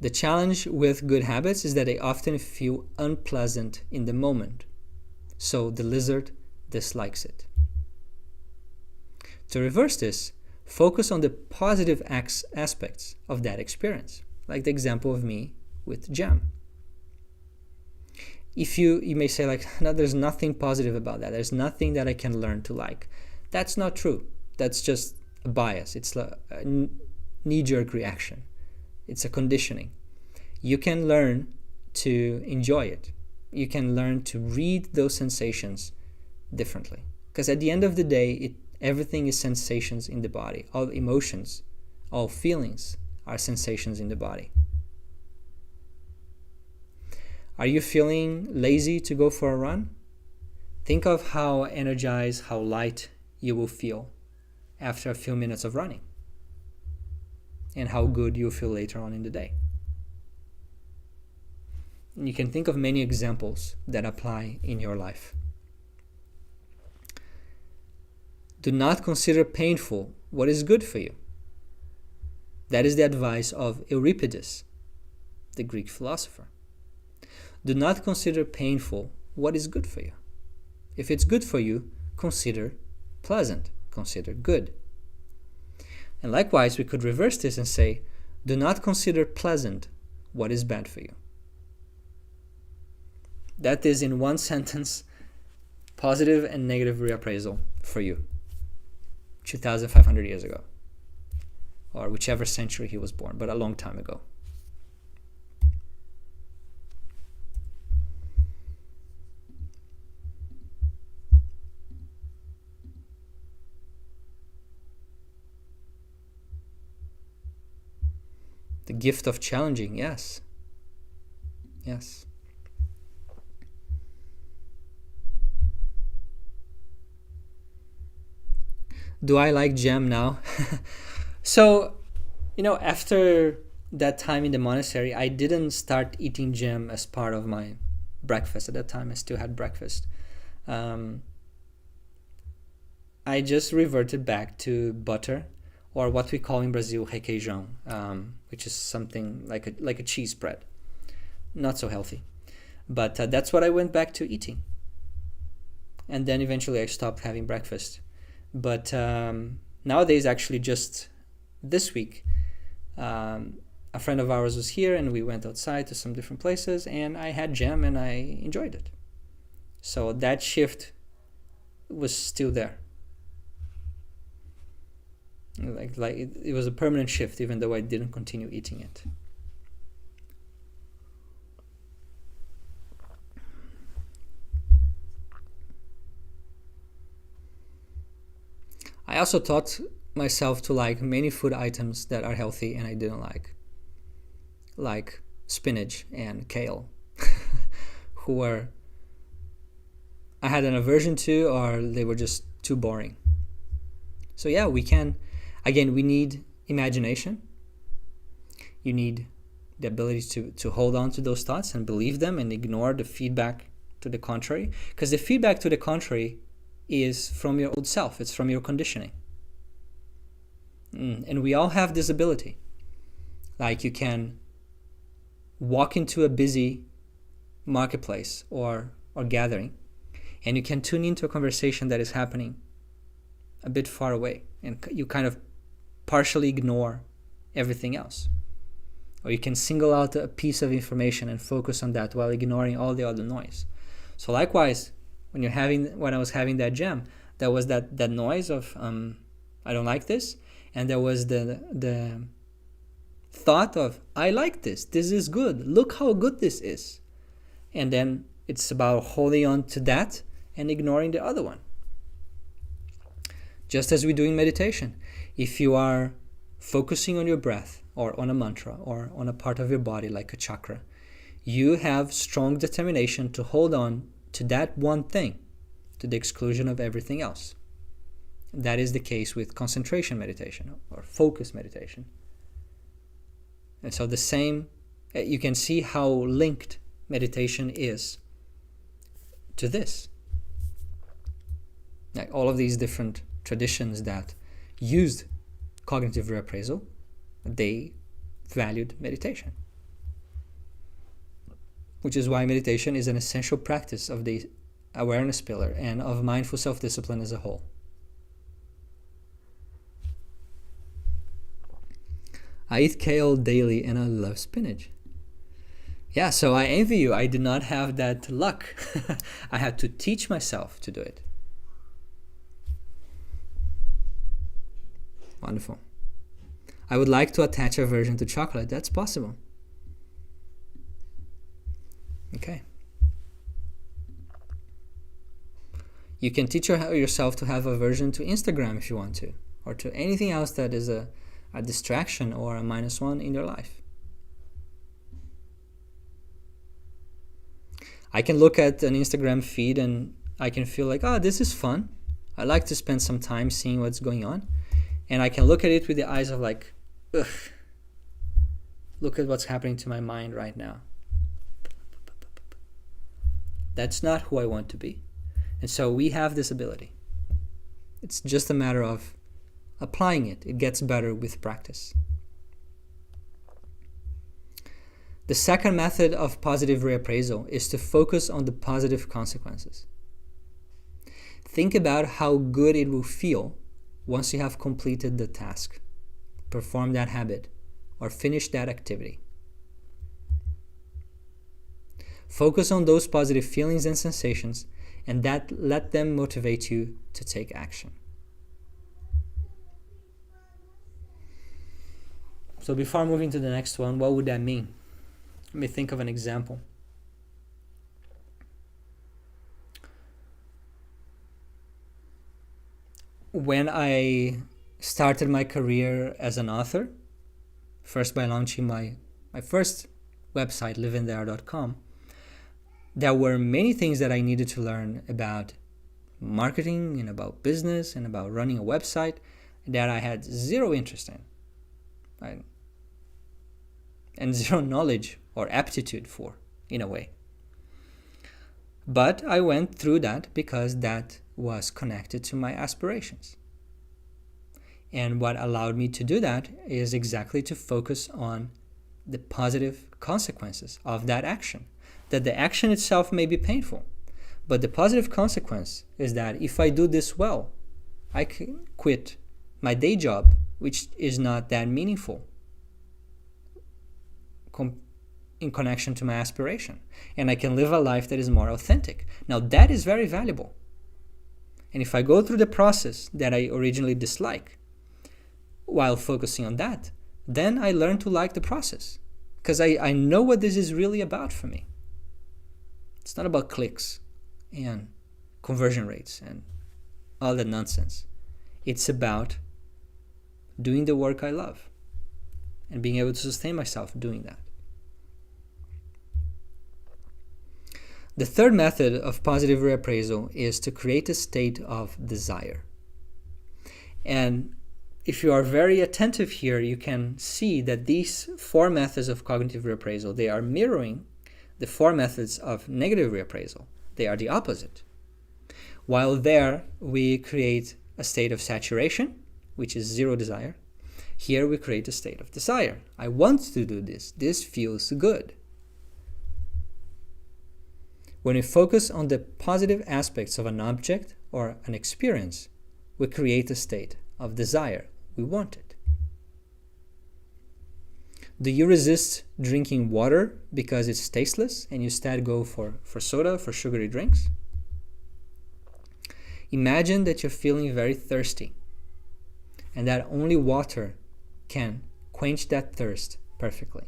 The challenge with good habits is that they often feel unpleasant in the moment. So the lizard dislikes it. To reverse this, focus on the positive aspects of that experience, like the example of me with jam. If you may say like, no, there's nothing positive about that. There's nothing that I can learn to like. That's not true. That's just a bias. It's a knee-jerk reaction. It's a conditioning. You can learn to enjoy it. You can learn to read those sensations differently. Because at the end of the day, everything is sensations in the body. All emotions, all feelings are sensations in the body. Are you feeling lazy to go for a run? Think of how energized, how light you will feel after a few minutes of running. and how good you'll feel later on in the day. And you can think of many examples that apply in your life. Do not consider painful what is good for you. That is the advice of Euripides, the Greek philosopher. Do not consider painful what is good for you. If it's good for you, consider pleasant, consider good. And likewise, we could reverse this and say, do not consider pleasant what is bad for you. That is, in one sentence, positive and negative reappraisal for you 2,500 years ago, or whichever century he was born, but a long time ago. The gift of challenging, yes. Yes. Do I like jam now? So, after that time in the monastery, I didn't start eating jam as part of my breakfast. At that time, I still had breakfast. I just reverted back to butter, or what we call in Brazil requeijão, which is something like a cheese bread. Not so healthy. But that's what I went back to eating. And then eventually I stopped having breakfast. But nowadays, actually, just this week, a friend of ours was here and we went outside to some different places and I had jam and I enjoyed it. So that shift was still there. Like it was a permanent shift, even though I didn't continue eating it. I also taught myself to like many food items that are healthy and I didn't like spinach and kale, I had an aversion to, or they were just too boring. So yeah, we need imagination. You need the ability to hold on to those thoughts and believe them and ignore the feedback to the contrary, because the feedback to the contrary is from your old self. It's from your conditioning. And we all have this ability. Like you can walk into a busy marketplace or gathering, and you can tune into a conversation that is happening a bit far away, and you kind of partially ignore everything else. Or you can single out a piece of information and focus on that while ignoring all the other noise. So likewise, when I was having that jam, there was that noise of I don't like this, and there was the thought of I like this is good, look how good this is. And then it's about holding on to that and ignoring the other one. Just as we do in meditation, if you are focusing on your breath or on a mantra or on a part of your body like a chakra, you have strong determination to hold on to that one thing, to the exclusion of everything else. That is the case with concentration meditation or focus meditation. And so you can see how linked meditation is to this. Like all of these different traditions that used cognitive reappraisal, they valued meditation. Which is why meditation is an essential practice of the awareness pillar and of mindful self-discipline as a whole. I eat kale daily and I love spinach. Yeah, so I envy you. I did not have that luck. I had to teach myself to do it. Wonderful. I would like to attach aversion to chocolate. That's possible. Okay. You can teach yourself to have aversion to Instagram if you want to, or to anything else that is a distraction or a -1 in your life. I can look at an Instagram feed and I can feel like, this is fun. I like to spend some time seeing what's going on. And I can look at it with the eyes of like, ugh, Look at what's happening to my mind right now. That's not who I want to be. And so we have this ability. It's just a matter of applying it. It gets better with practice. The second method of positive reappraisal is to focus on the positive consequences. Think about how good it will feel once you have completed the task, performed that habit, or finished that activity. Focus on those positive feelings and sensations, and let them motivate you to take action. So before moving to the next one, what would that mean? Let me think of an example. When I started my career as an author, first by launching my first website, liveinthere.com, there were many things that I needed to learn about marketing and about business and about running a website that I had zero interest in, right? And zero knowledge or aptitude for, in a way. But I went through that because that was connected to my aspirations. And what allowed me to do that is exactly to focus on the positive consequences of that action. That the action itself may be painful, but the positive consequence is that if I do this well, I can quit my day job, which is not that meaningful in connection to my aspiration, and I can live a life that is more authentic. Now that is very valuable. And if I go through the process that I originally dislike while focusing on that, then I learn to like the process because I know what this is really about for me. It's not about clicks and conversion rates and all that nonsense. It's about doing the work I love and being able to sustain myself doing that. The third method of positive reappraisal is to create a state of desire. And if you are very attentive here, you can see that these four methods of cognitive reappraisal, they are mirroring the four methods of negative reappraisal. They are the opposite. While there, we create a state of saturation, which is zero desire. Here we create a state of desire. I want to do this. This feels good. When we focus on the positive aspects of an object or an experience, we create a state of desire. We want it. Do you resist drinking water because it's tasteless and you instead go for soda, for sugary drinks? Imagine that you're feeling very thirsty and that only water can quench that thirst perfectly.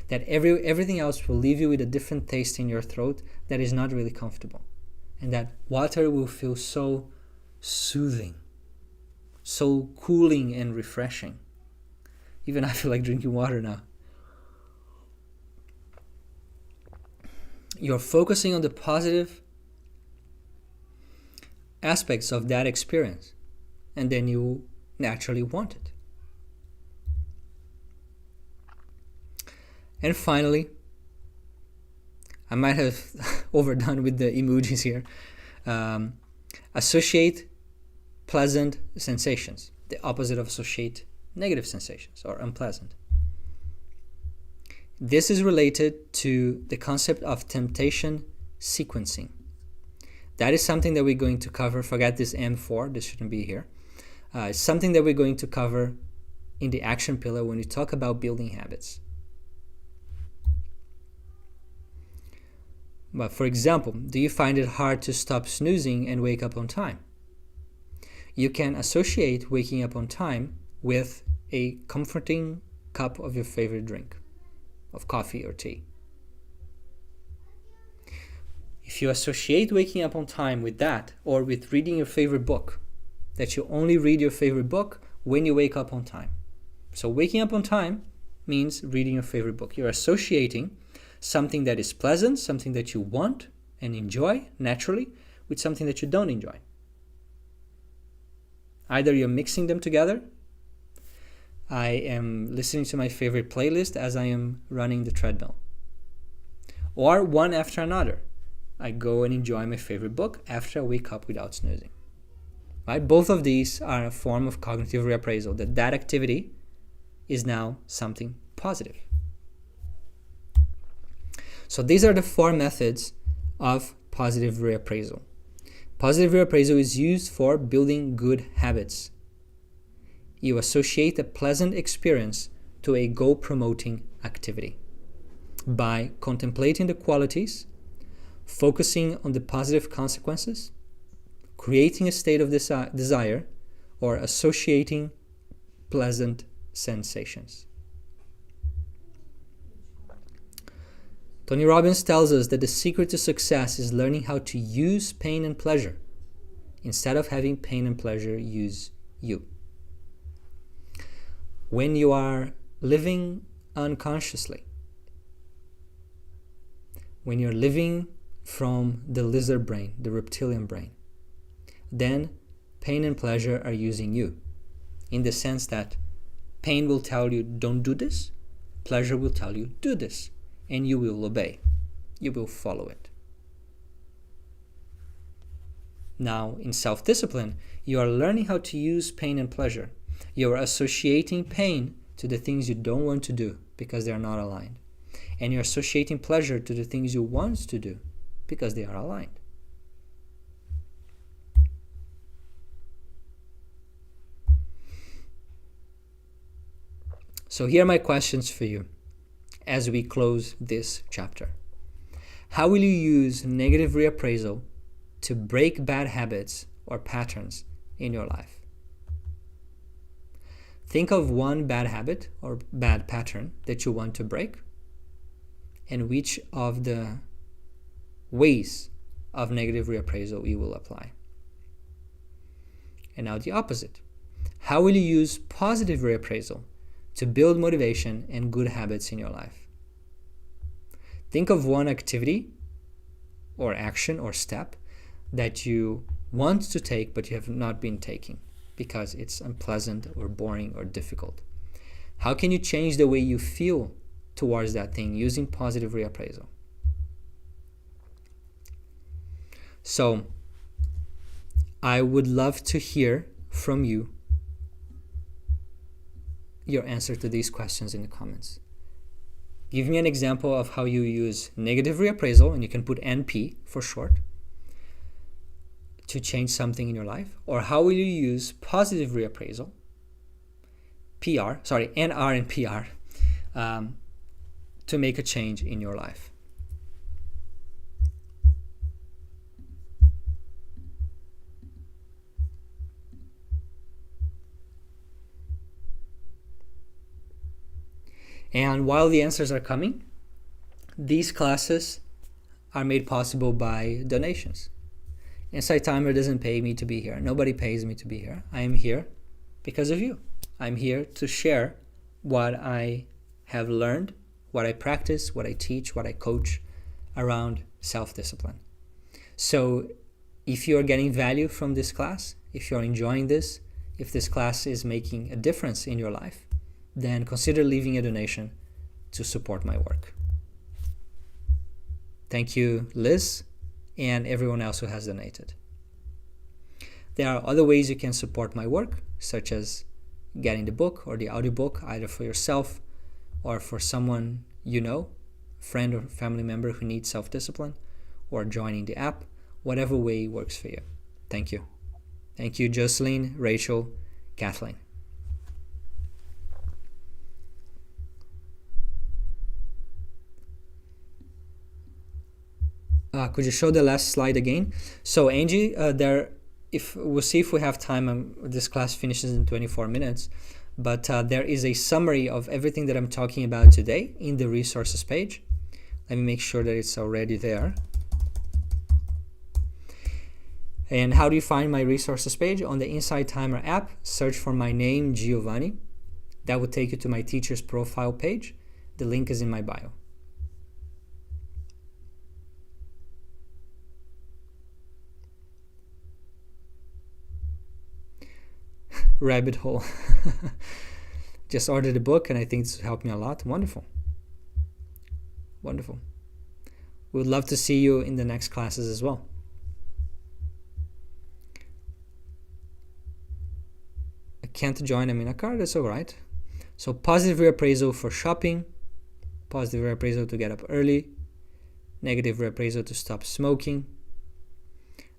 That everything else will leave you with a different taste in your throat that is not really comfortable. And that water will feel so soothing, so cooling and refreshing. Even I feel like drinking water now. You're focusing on the positive aspects of that experience, and then you naturally want it. And finally, I might have overdone with the emojis here. Associate pleasant sensations, the opposite of associate negative sensations or unpleasant. This is related to the concept of temptation sequencing. That is something that we're going to cover. Forget this M4, this shouldn't be here. It's something that we're going to cover in the action pillar when we talk about building habits. But for example, do you find it hard to stop snoozing and wake up on time? You can associate waking up on time with a comforting cup of your favorite drink, of coffee or tea. If you associate waking up on time with that, or with reading your favorite book, that you only read your favorite book when you wake up on time. So waking up on time means reading your favorite book. You're associating something that is pleasant, something that you want and enjoy naturally, with something that you don't enjoy. Either you're mixing them together, I am listening to my favorite playlist as I am running the treadmill. Or one after another. I go and enjoy my favorite book after I wake up without snoozing. Right? Both of these are a form of cognitive reappraisal, that activity is now something positive. So these are the 4 methods of positive reappraisal. Positive reappraisal is used for building good habits. You associate a pleasant experience to a goal-promoting activity by contemplating the qualities, focusing on the positive consequences, creating a state of desire, or associating pleasant sensations. Tony Robbins tells us that the secret to success is learning how to use pain and pleasure instead of having pain and pleasure use you. When you are living unconsciously, when you're living from the lizard brain, the reptilian brain, then pain and pleasure are using you, in the sense that pain will tell you don't do this, pleasure will tell you do this, and you will obey. You will follow it. Now, in self-discipline, you are learning how to use pain and pleasure. You are associating pain to the things you don't want to do because they are not aligned. And you're associating pleasure to the things you want to do because they are aligned. So here are my questions for you as we close this chapter. How will you use negative reappraisal to break bad habits or patterns in your life? Think of one bad habit or bad pattern that you want to break, and which of the ways of negative reappraisal you will apply. And now the opposite. How will you use positive reappraisal to build motivation and good habits in your life? Think of one activity or action or step that you want to take but you have not been taking because it's unpleasant or boring or difficult. How can you change the way you feel towards that thing using positive reappraisal? So, I would love to hear from you your answer to these questions in the comments. Give me an example of how you use negative reappraisal, and you can put NP for short, to change something in your life. Or how will you use positive reappraisal, NR and PR, to make a change in your life. And while the answers are coming, these classes are made possible by donations. Insight Timer doesn't pay me to be here. Nobody pays me to be here. I am here because of you. I'm here to share what I have learned, what I practice, what I teach, what I coach around self-discipline. So if you're getting value from this class, if you're enjoying this, if this class is making a difference in your life, then consider leaving a donation to support my work. Thank you, Liz, and everyone else who has donated. There are other ways you can support my work, such as getting the book or the audiobook, either for yourself or for someone you know, friend or family member who needs self-discipline, or joining the app, whatever way works for you. Thank you. Thank you, Jocelyn, Rachel, Kathleen. Could you show the last slide again? So Angie, we'll see if we have time. This class finishes in 24 minutes, but there is a summary of everything that I'm talking about today in the resources page. Let me make sure that it's already there. And how do you find my resources page? On the Insight Timer app, search for my name, Giovanni. That will take you to my teacher's profile page. The link is in my bio. Rabbit hole. Just ordered the book, and I think it's helped me a lot. Wonderful. Wonderful. We would love to see you in the next classes as well. I can't join them in a car, that's all right. So positive reappraisal for shopping, positive reappraisal to get up early, negative reappraisal to stop smoking,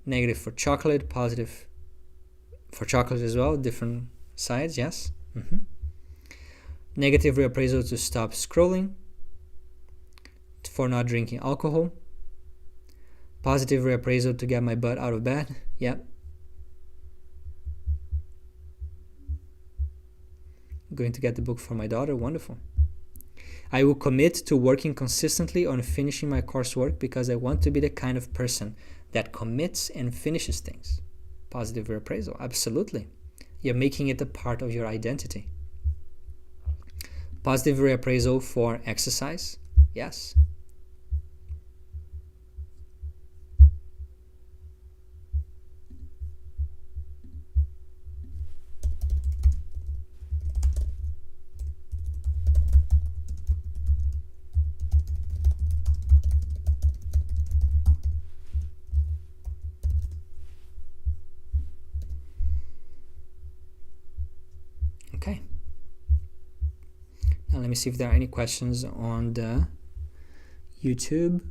negative for chocolate, positive for chocolate as well, different sides, yes. Negative reappraisal to stop scrolling, for not drinking alcohol, positive reappraisal to get my butt out of bed, yep. I'm going to get the book for my daughter, wonderful. I will commit to working consistently on finishing my coursework because I want to be the kind of person that commits and finishes things. Positive reappraisal, absolutely. You're making it a part of your identity. Positive reappraisal for exercise, yes. Okay. Now let me see if there are any questions on the YouTube.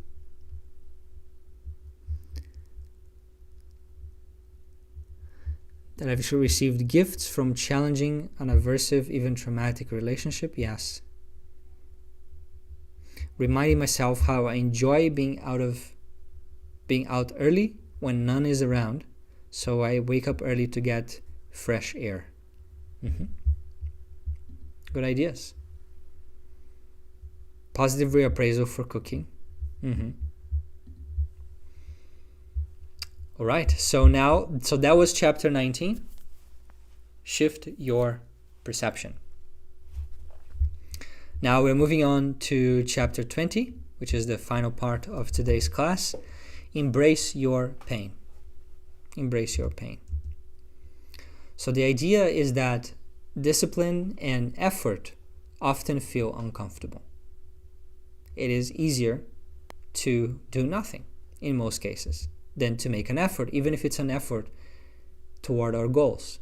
That I've actually received gifts from challenging an aversive, even traumatic relationship, yes. Reminding myself how I enjoy being out early when none is around, so I wake up early to get fresh air. Good ideas. Positive reappraisal for cooking. All right, so that was chapter 19. Shift your perception. Now we're moving on to chapter 20, which is the final part of today's class. Embrace your pain. Embrace your pain. So the idea is that discipline and effort often feel uncomfortable. It is easier to do nothing in most cases than to make an effort, even if it's an effort toward our goals.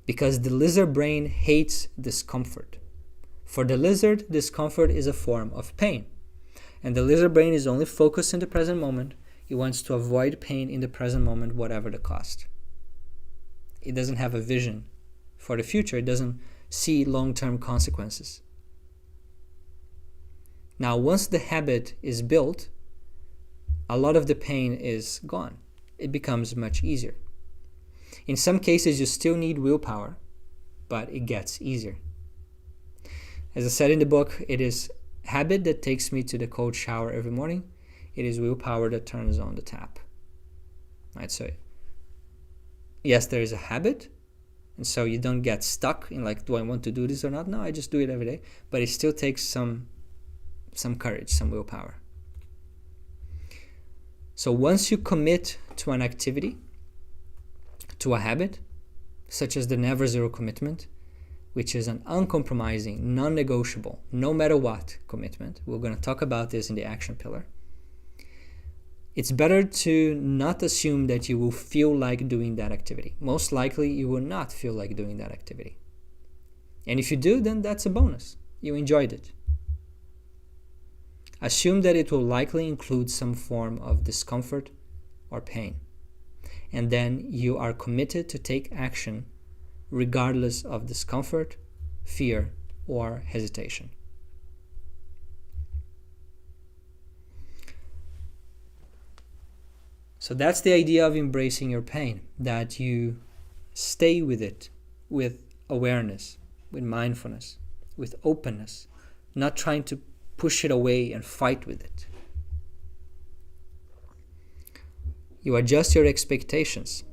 Because the lizard brain hates discomfort. For the lizard, discomfort is a form of pain. And the lizard brain is only focused in the present moment. It wants to avoid pain in the present moment, whatever the cost. It doesn't have a vision for the future. It doesn't see long-term consequences. Now, once the habit is built, a lot of the pain is gone. It becomes much easier. In some cases, you still need willpower, but it gets easier. As I said in the book, it is habit that takes me to the cold shower every morning. It is willpower that turns on the tap. Right? So, yes, there is a habit, and so you don't get stuck in like, do I want to do this or not? No, I just do it every day. But it still takes some courage, some willpower. So once you commit to an activity, to a habit, such as the never zero commitment, which is an uncompromising, non-negotiable, no matter what commitment. We're going to talk about this in the action pillar. It's better to not assume that you will feel like doing that activity. Most likely, you will not feel like doing that activity. And if you do, then that's a bonus. You enjoyed it. Assume that it will likely include some form of discomfort or pain. And then you are committed to take action regardless of discomfort, fear, or hesitation. So that's the idea of embracing your pain, that you stay with it with awareness, with mindfulness, with openness, not trying to push it away and fight with it. You adjust your expectations.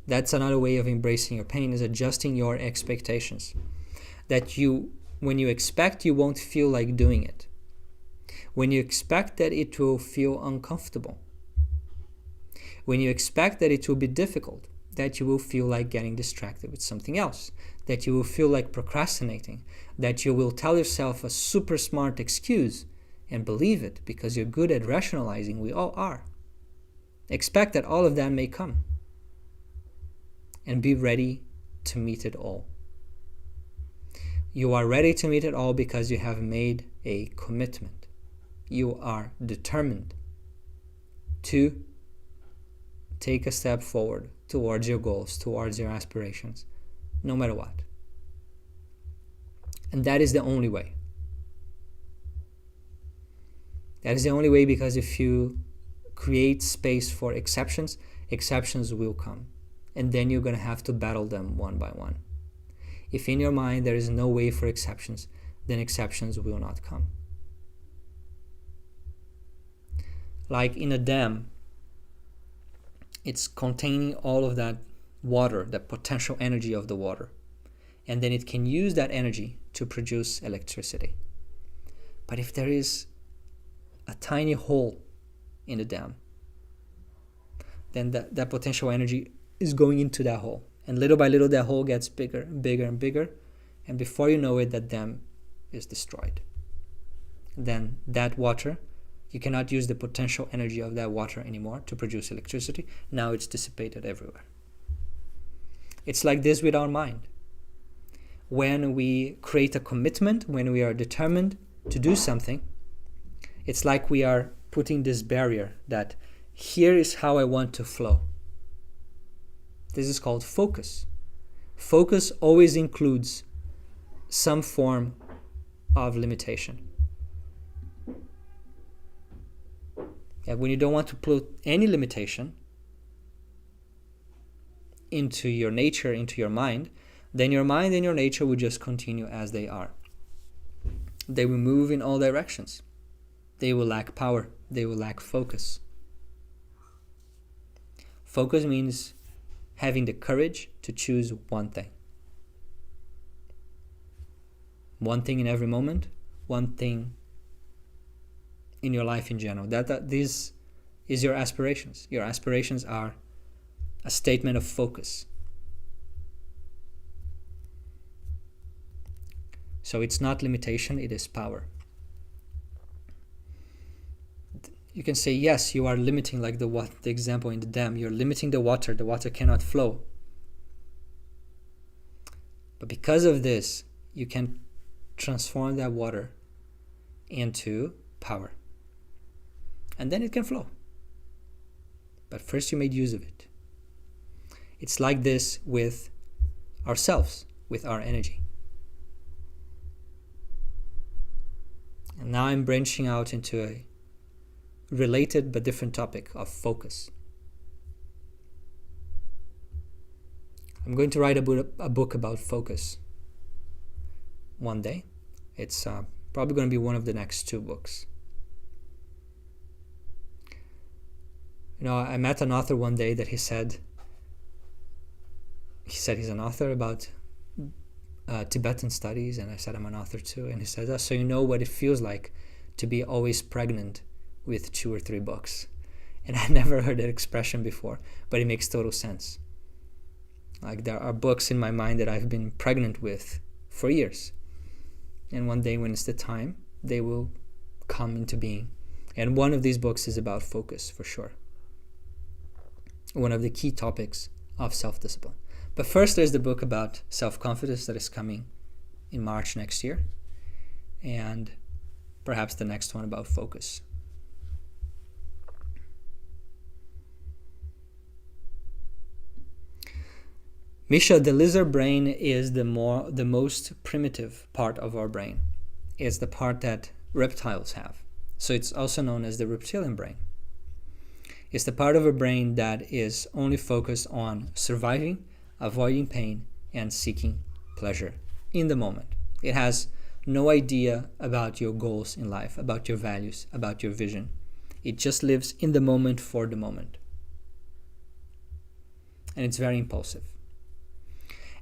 That's another way of embracing your pain, is adjusting your expectations. That when you expect, you won't feel like doing it. When you expect that it will feel uncomfortable. When you expect that it will be difficult, that you will feel like getting distracted with something else, that you will feel like procrastinating, that you will tell yourself a super smart excuse and believe it because you're good at rationalizing. We all are. Expect that all of that may come and be ready to meet it all. You are ready to meet it all because you have made a commitment. You are determined to take a step forward towards your goals, towards your aspirations, no matter what. And that is the only way. That is the only way, because if you create space for exceptions, exceptions will come. And then you're going to have to battle them one by one. If in your mind there is no way for exceptions, then exceptions will not come. Like in a dam, it's containing all of that water, that potential energy of the water. And then it can use that energy to produce electricity. But if there is a tiny hole in the dam, then that potential energy is going into that hole. And little by little, that hole gets bigger and bigger and bigger. And before you know it, that dam is destroyed. Then that water, you cannot use the potential energy of that water anymore to produce electricity. Now it's dissipated everywhere. It's like this with our mind. When we create a commitment, when we are determined to do something, it's like we are putting this barrier that here is how I want to flow. This is called focus. Focus always includes some form of limitation. And when you don't want to put any limitation into your nature, into your mind, then your mind and your nature will just continue as they are. They will move in all directions. They will lack power. They will lack focus. Focus means having the courage to choose one thing. One thing in every moment, one thing in your life in general. This is your aspirations. Your aspirations are a statement of focus. So it's not limitation, it is power. You can say, yes, you are limiting, like the example in the dam. You're limiting the water cannot flow. But because of this, you can transform that water into power. And then it can flow. But first you made use of it. It's like this with ourselves, with our energy. And now I'm branching out into a related but different topic of focus. I'm going to write a book about focus one day. It's probably going to be one of the next 2 books. You know, I met an author one day that he said he's an author about Tibetan studies, and I said I'm an author too. And he said, so you know what it feels like to be always pregnant with 2 or 3 books. And I never heard that expression before, but it makes total sense. Like, there are books in my mind that I've been pregnant with for years, and one day when it's the time, they will come into being. And one of these books is about focus, for sure. One of the key topics of self-discipline. But first, there's the book about self-confidence that is coming in March next year, and perhaps the next one about focus. Misha, the lizard brain is the most primitive part of our brain. It's the part that reptiles have. So it's also known as the reptilian brain. It's the part of our brain that is only focused on surviving, avoiding pain, and seeking pleasure in the moment. It has no idea about your goals in life, about your values, about your vision. It just lives in the moment for the moment. And it's very impulsive.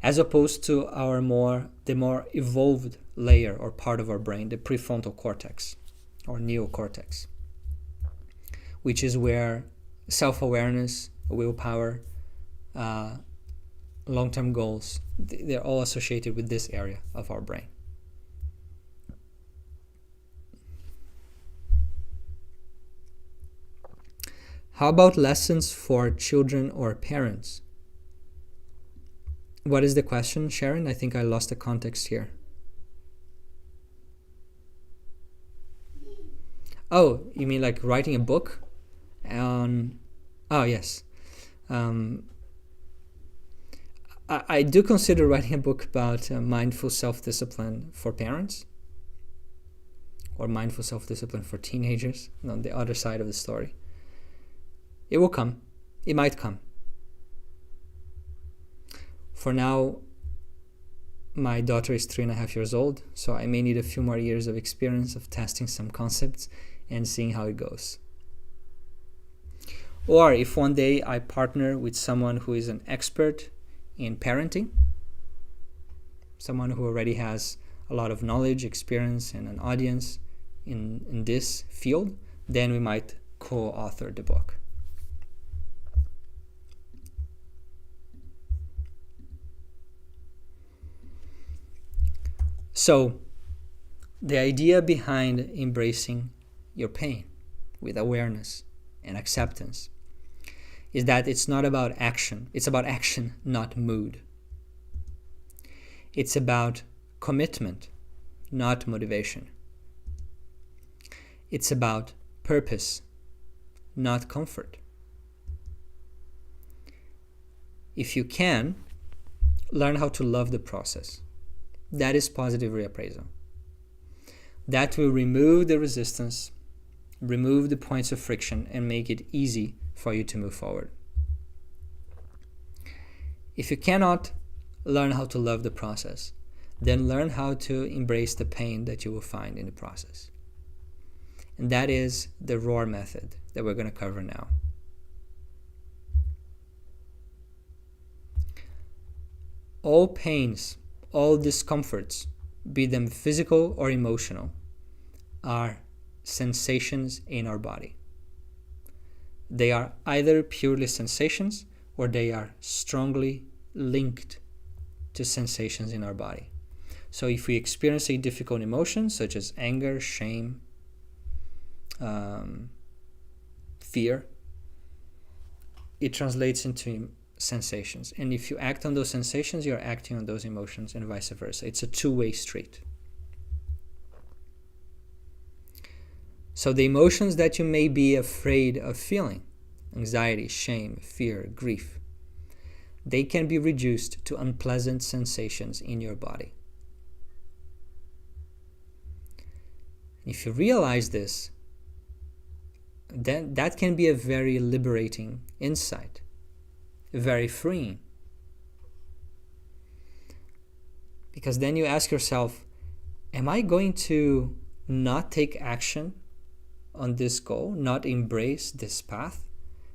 As opposed to the more evolved layer or part of our brain, the prefrontal cortex or neocortex, which is where self-awareness, willpower, long-term goals, they're all associated with this area of our brain. How about lessons for children or parents? What is the question, Sharon? I think I lost the context here. Oh, you mean like writing a book? Oh, yes. I do consider writing a book about mindful self-discipline for parents, or mindful self-discipline for teenagers, on the other side of the story. It will come. It might come. For now, my daughter is 3.5 years old, so I may need a few more years of experience of testing some concepts and seeing how it goes. Or if one day I partner with someone who is an expert in parenting, someone who already has a lot of knowledge, experience, and an audience in this field, then we might co-author the book. So, the idea behind embracing your pain with awareness and acceptance is that it's not about action. It's about action, not mood. It's about commitment, not motivation. It's about purpose, not comfort. If you can, learn how to love the process. That is positive reappraisal. That will remove the resistance, remove the points of friction, and make it easy for you to move forward. If you cannot learn how to love the process, then learn how to embrace the pain that you will find in the process. And that is the ROAR method that we're going to cover now. All pains, all discomforts, be them physical or emotional, are sensations in our body. They are either purely sensations or they are strongly linked to sensations in our body. So if we experience a difficult emotion such as anger, shame, fear, it translates into sensations. And if you act on those sensations, you're acting on those emotions, and vice versa. It's a two-way street. So the emotions that you may be afraid of feeling, anxiety, shame, fear, grief, they can be reduced to unpleasant sensations in your body. If you realize this, then that can be a very liberating insight, very freeing. Because then you ask yourself, am I going to not take action on this goal, not embrace this path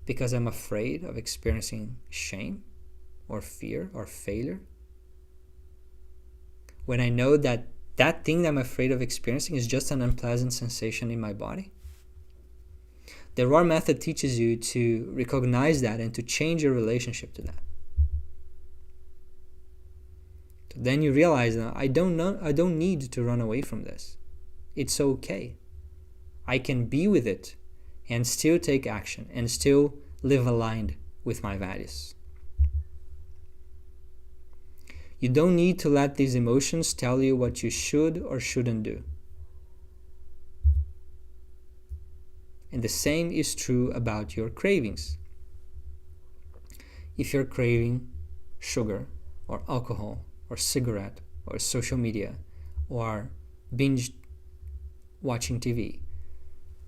because I'm afraid of experiencing shame or fear or failure? When I know that that thing that I'm afraid of experiencing is just an unpleasant sensation in my body. The ROAR method teaches you to recognize that and to change your relationship to that. So then you realize that I don't need to run away from this. It's okay. I can be with it and still take action and still live aligned with my values. You don't need to let these emotions tell you what you should or shouldn't do. And the same is true about your cravings. If you're craving sugar or alcohol or cigarette or social media or binge watching TV,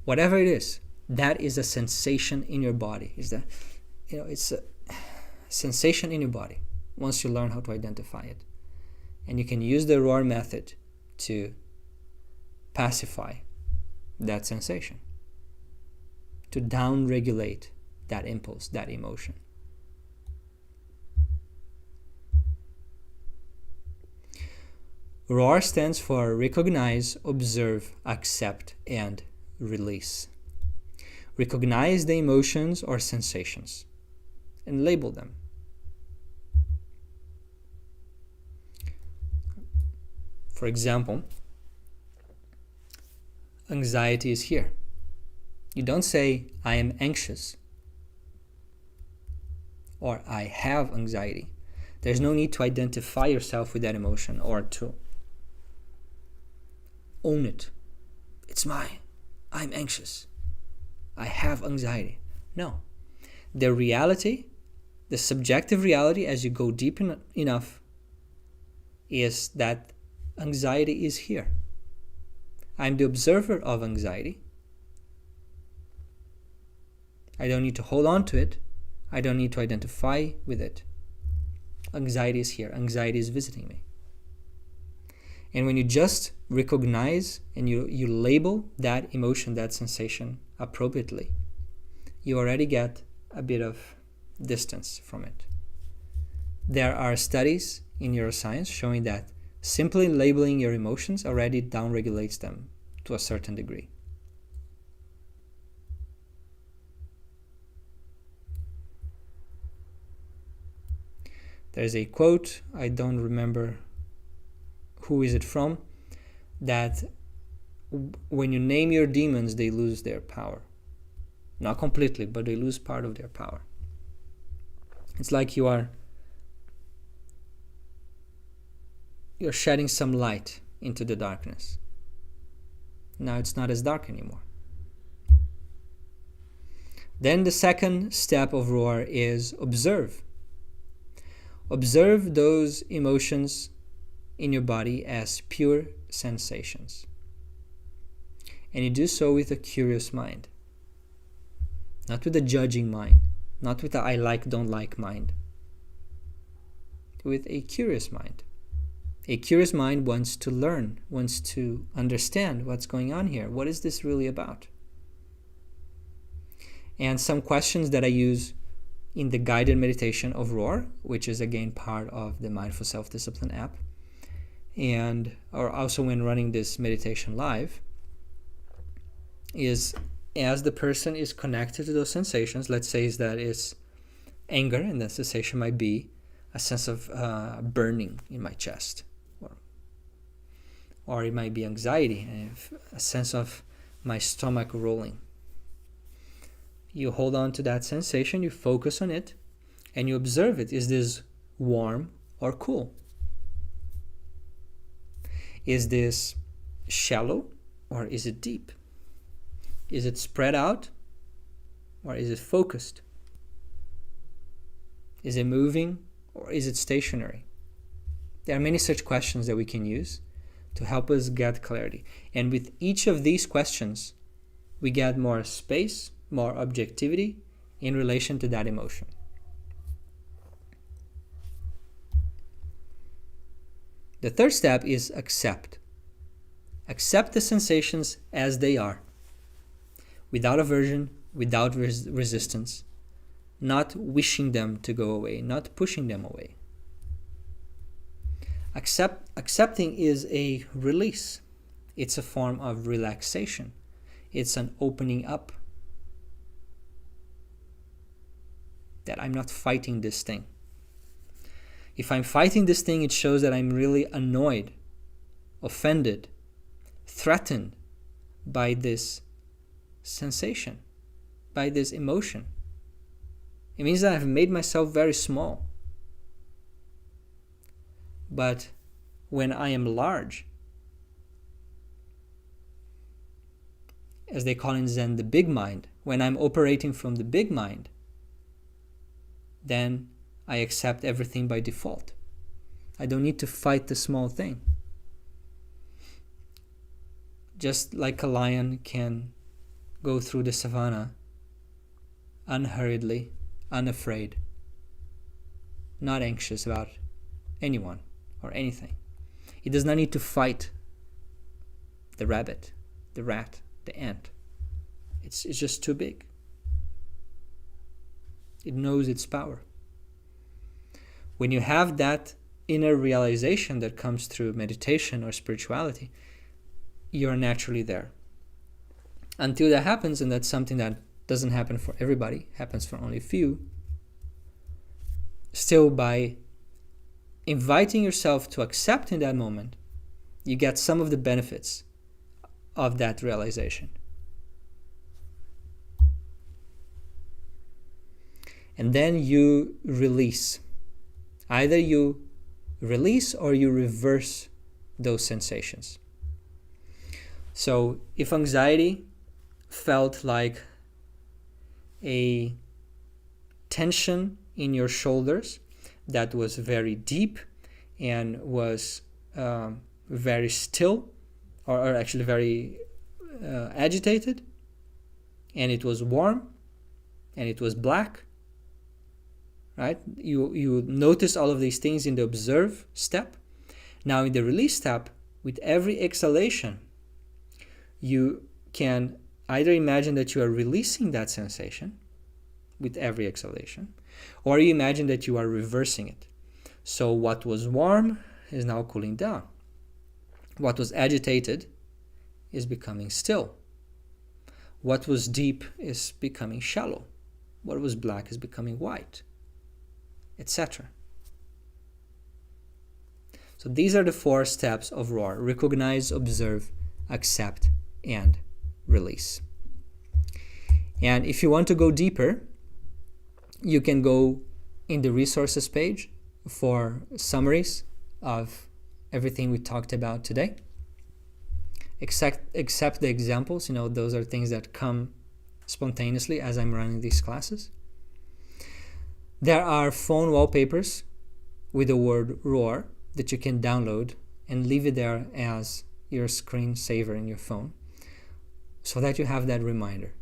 whatever it is, that is a sensation in your body. It's a sensation in your body once you learn how to identify it. And you can use the ROAR method to pacify that sensation, to down-regulate that impulse, that emotion. ROAR stands for recognize, observe, accept, and release. Recognize the emotions or sensations and label them. For example, anxiety is here. You don't say, I am anxious, or I have anxiety. There's no need to identify yourself with that emotion or to own it. It's mine. I'm anxious. I have anxiety. No. The reality, the subjective reality, as you go deep enough, is that anxiety is here. I'm the observer of anxiety. I don't need to hold on to it. I don't need to identify with it. Anxiety is here. Anxiety is visiting me. And when you just recognize and you label that emotion, that sensation appropriately, you already get a bit of distance from it. There are studies in neuroscience showing that simply labeling your emotions already downregulates them to a certain degree. There's a quote, I don't remember who is it from, that when you name your demons, they lose their power. Not completely, but they lose part of their power. It's like you're shedding some light into the darkness. Now it's not as dark anymore. Then the second step of roar is observe. Observe those emotions in your body as pure sensations. And you do so with a curious mind. Not with a judging mind. Not with a I like, don't like mind. With a curious mind. A curious mind wants to learn, wants to understand what's going on here. What is this really about? And some questions that I use in the guided meditation of Roar, which is again part of the Mindful Self-Discipline app, or also when running this meditation live, is as the person is connected to those sensations, let's say that it's anger, and the sensation might be a sense of burning in my chest, or it might be anxiety, a sense of my stomach rolling. You hold on to that sensation, you focus on it, and you observe it. Is this warm or cool? Is this shallow or is it deep? Is it spread out or is it focused? Is it moving or is it stationary? There are many such questions that we can use to help us get clarity. And with each of these questions, we get more space, more objectivity in relation to that emotion. The third step is accept. Accept the sensations as they are, without aversion, without resistance, not wishing them to go away, not pushing them away. Accepting is a release. It's a form of relaxation. It's an opening up. That I'm not fighting this thing. If I'm fighting this thing, it shows that I'm really annoyed, offended, threatened by this sensation, by this emotion. It means that I've made myself very small. But when I am large, as they call in Zen, the big mind, when I'm operating from the big mind, then I accept everything by default. I don't need to fight the small thing. Just like a lion can go through the savannah unhurriedly, unafraid, not anxious about anyone or anything. It does not need to fight the rabbit, the rat, the ant. It's just too big. It knows its power. When you have that inner realization that comes through meditation or spirituality, you're naturally there. Until that happens, and that's something that doesn't happen for everybody, happens for only a few, still by inviting yourself to accept in that moment You get some of the benefits of that realization. And then you release. Either you release or you reverse those sensations. So if anxiety felt like a tension in your shoulders that was very deep and was very still, or actually very agitated, and it was warm and it was black, right? You notice all of these things in the observe step. Now in the release step, with every exhalation, you can either imagine that you are releasing that sensation with every exhalation, or you imagine that you are reversing it. So what was warm is now cooling down. What was agitated is becoming still. What was deep is becoming shallow. What was black is becoming white, etc. So these are the 4 steps of ROAR: recognize, observe, accept, and release. And if you want to go deeper, you can go in the resources page for summaries of everything we talked about today. Except the examples, those are things that come spontaneously as I'm running these classes. There are phone wallpapers with the word ROAR that you can download and leave it there as your screensaver in your phone so that you have that reminder.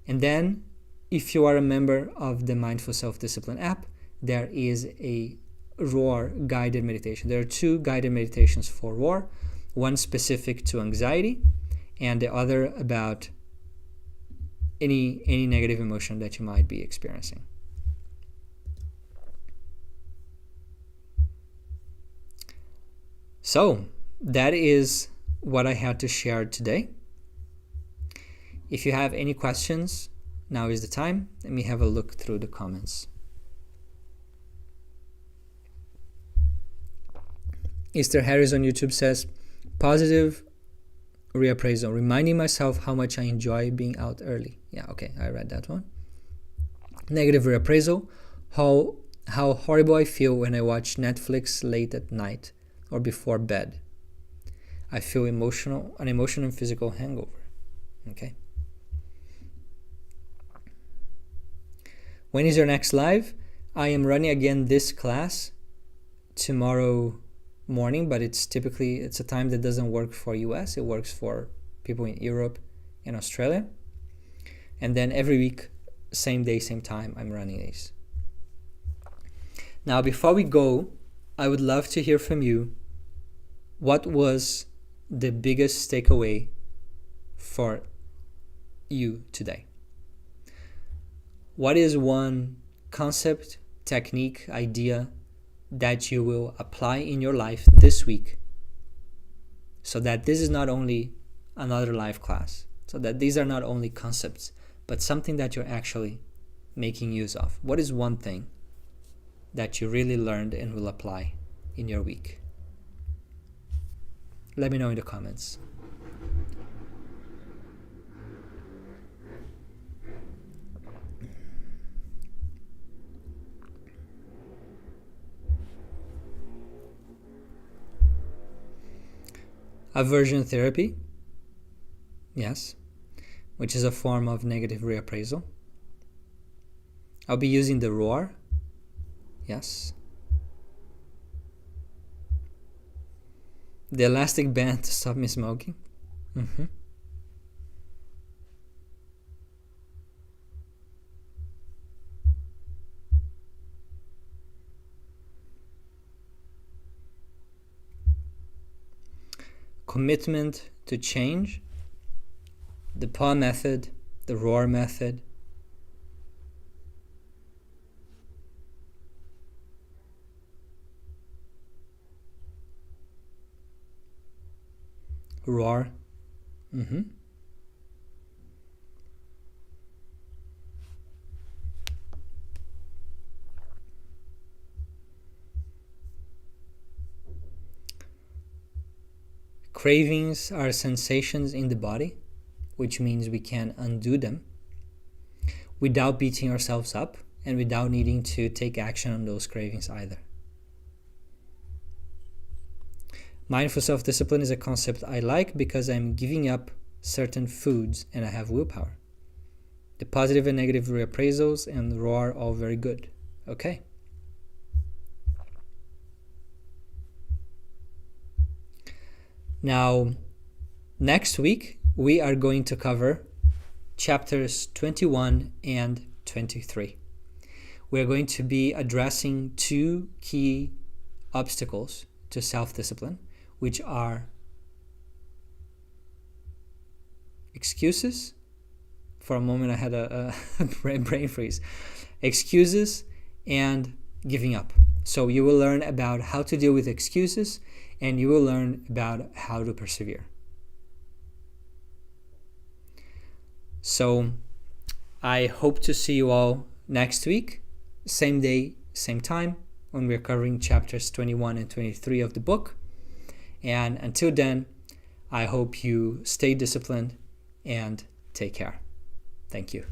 And then, if you are a member of the Mindful Self-Discipline app, there is a ROAR guided meditation. There are 2 guided meditations for ROAR, one specific to anxiety and the other about any negative emotion that you might be experiencing. So that is what I had to share today. If you have any questions, now is the time. Let me have a look through the comments. Easter Harris on YouTube says, positive reappraisal, reminding myself how much I enjoy being out early. Yeah, okay, I read that one. Negative reappraisal, how horrible I feel when I watch Netflix late at night or before bed. I feel an emotional and physical hangover. Okay. When is your next live? I am running again this class tomorrow morning, but it's a time that doesn't work for US. It works for people in Europe and Australia. And then every week, same day, same time, I'm running these. Now, before we go, I would love to hear from you. What was the biggest takeaway for you today? What is one concept, technique, idea that you will apply in your life this week so that this is not only another live class, so that these are not only concepts, but something that you're actually making use of? What is one thing that you really learned and will apply in your week? Let me know in the comments. Aversion therapy, yes, which is a form of negative reappraisal. I'll be using the ROAR, yes. The elastic band to stop me smoking. Commitment to change, the PAW method, the ROAR method. ROAR. Cravings are sensations in the body, which means we can undo them without beating ourselves up and without needing to take action on those cravings either. Mindful self-discipline is a concept I like because I'm giving up certain foods and I have willpower. The positive and negative reappraisals and raw are all very good. Okay. Now, next week, we are going to cover chapters 21 and 23. We're going to be addressing two key obstacles to self-discipline, which are excuses. For a moment, I had a brain freeze. Excuses and giving up. So you will learn about how to deal with excuses, and you will learn about how to persevere. So I hope to see you all next week, same day, same time, when we're covering chapters 21 and 23 of the book. And until then, I hope you stay disciplined and take care. Thank you.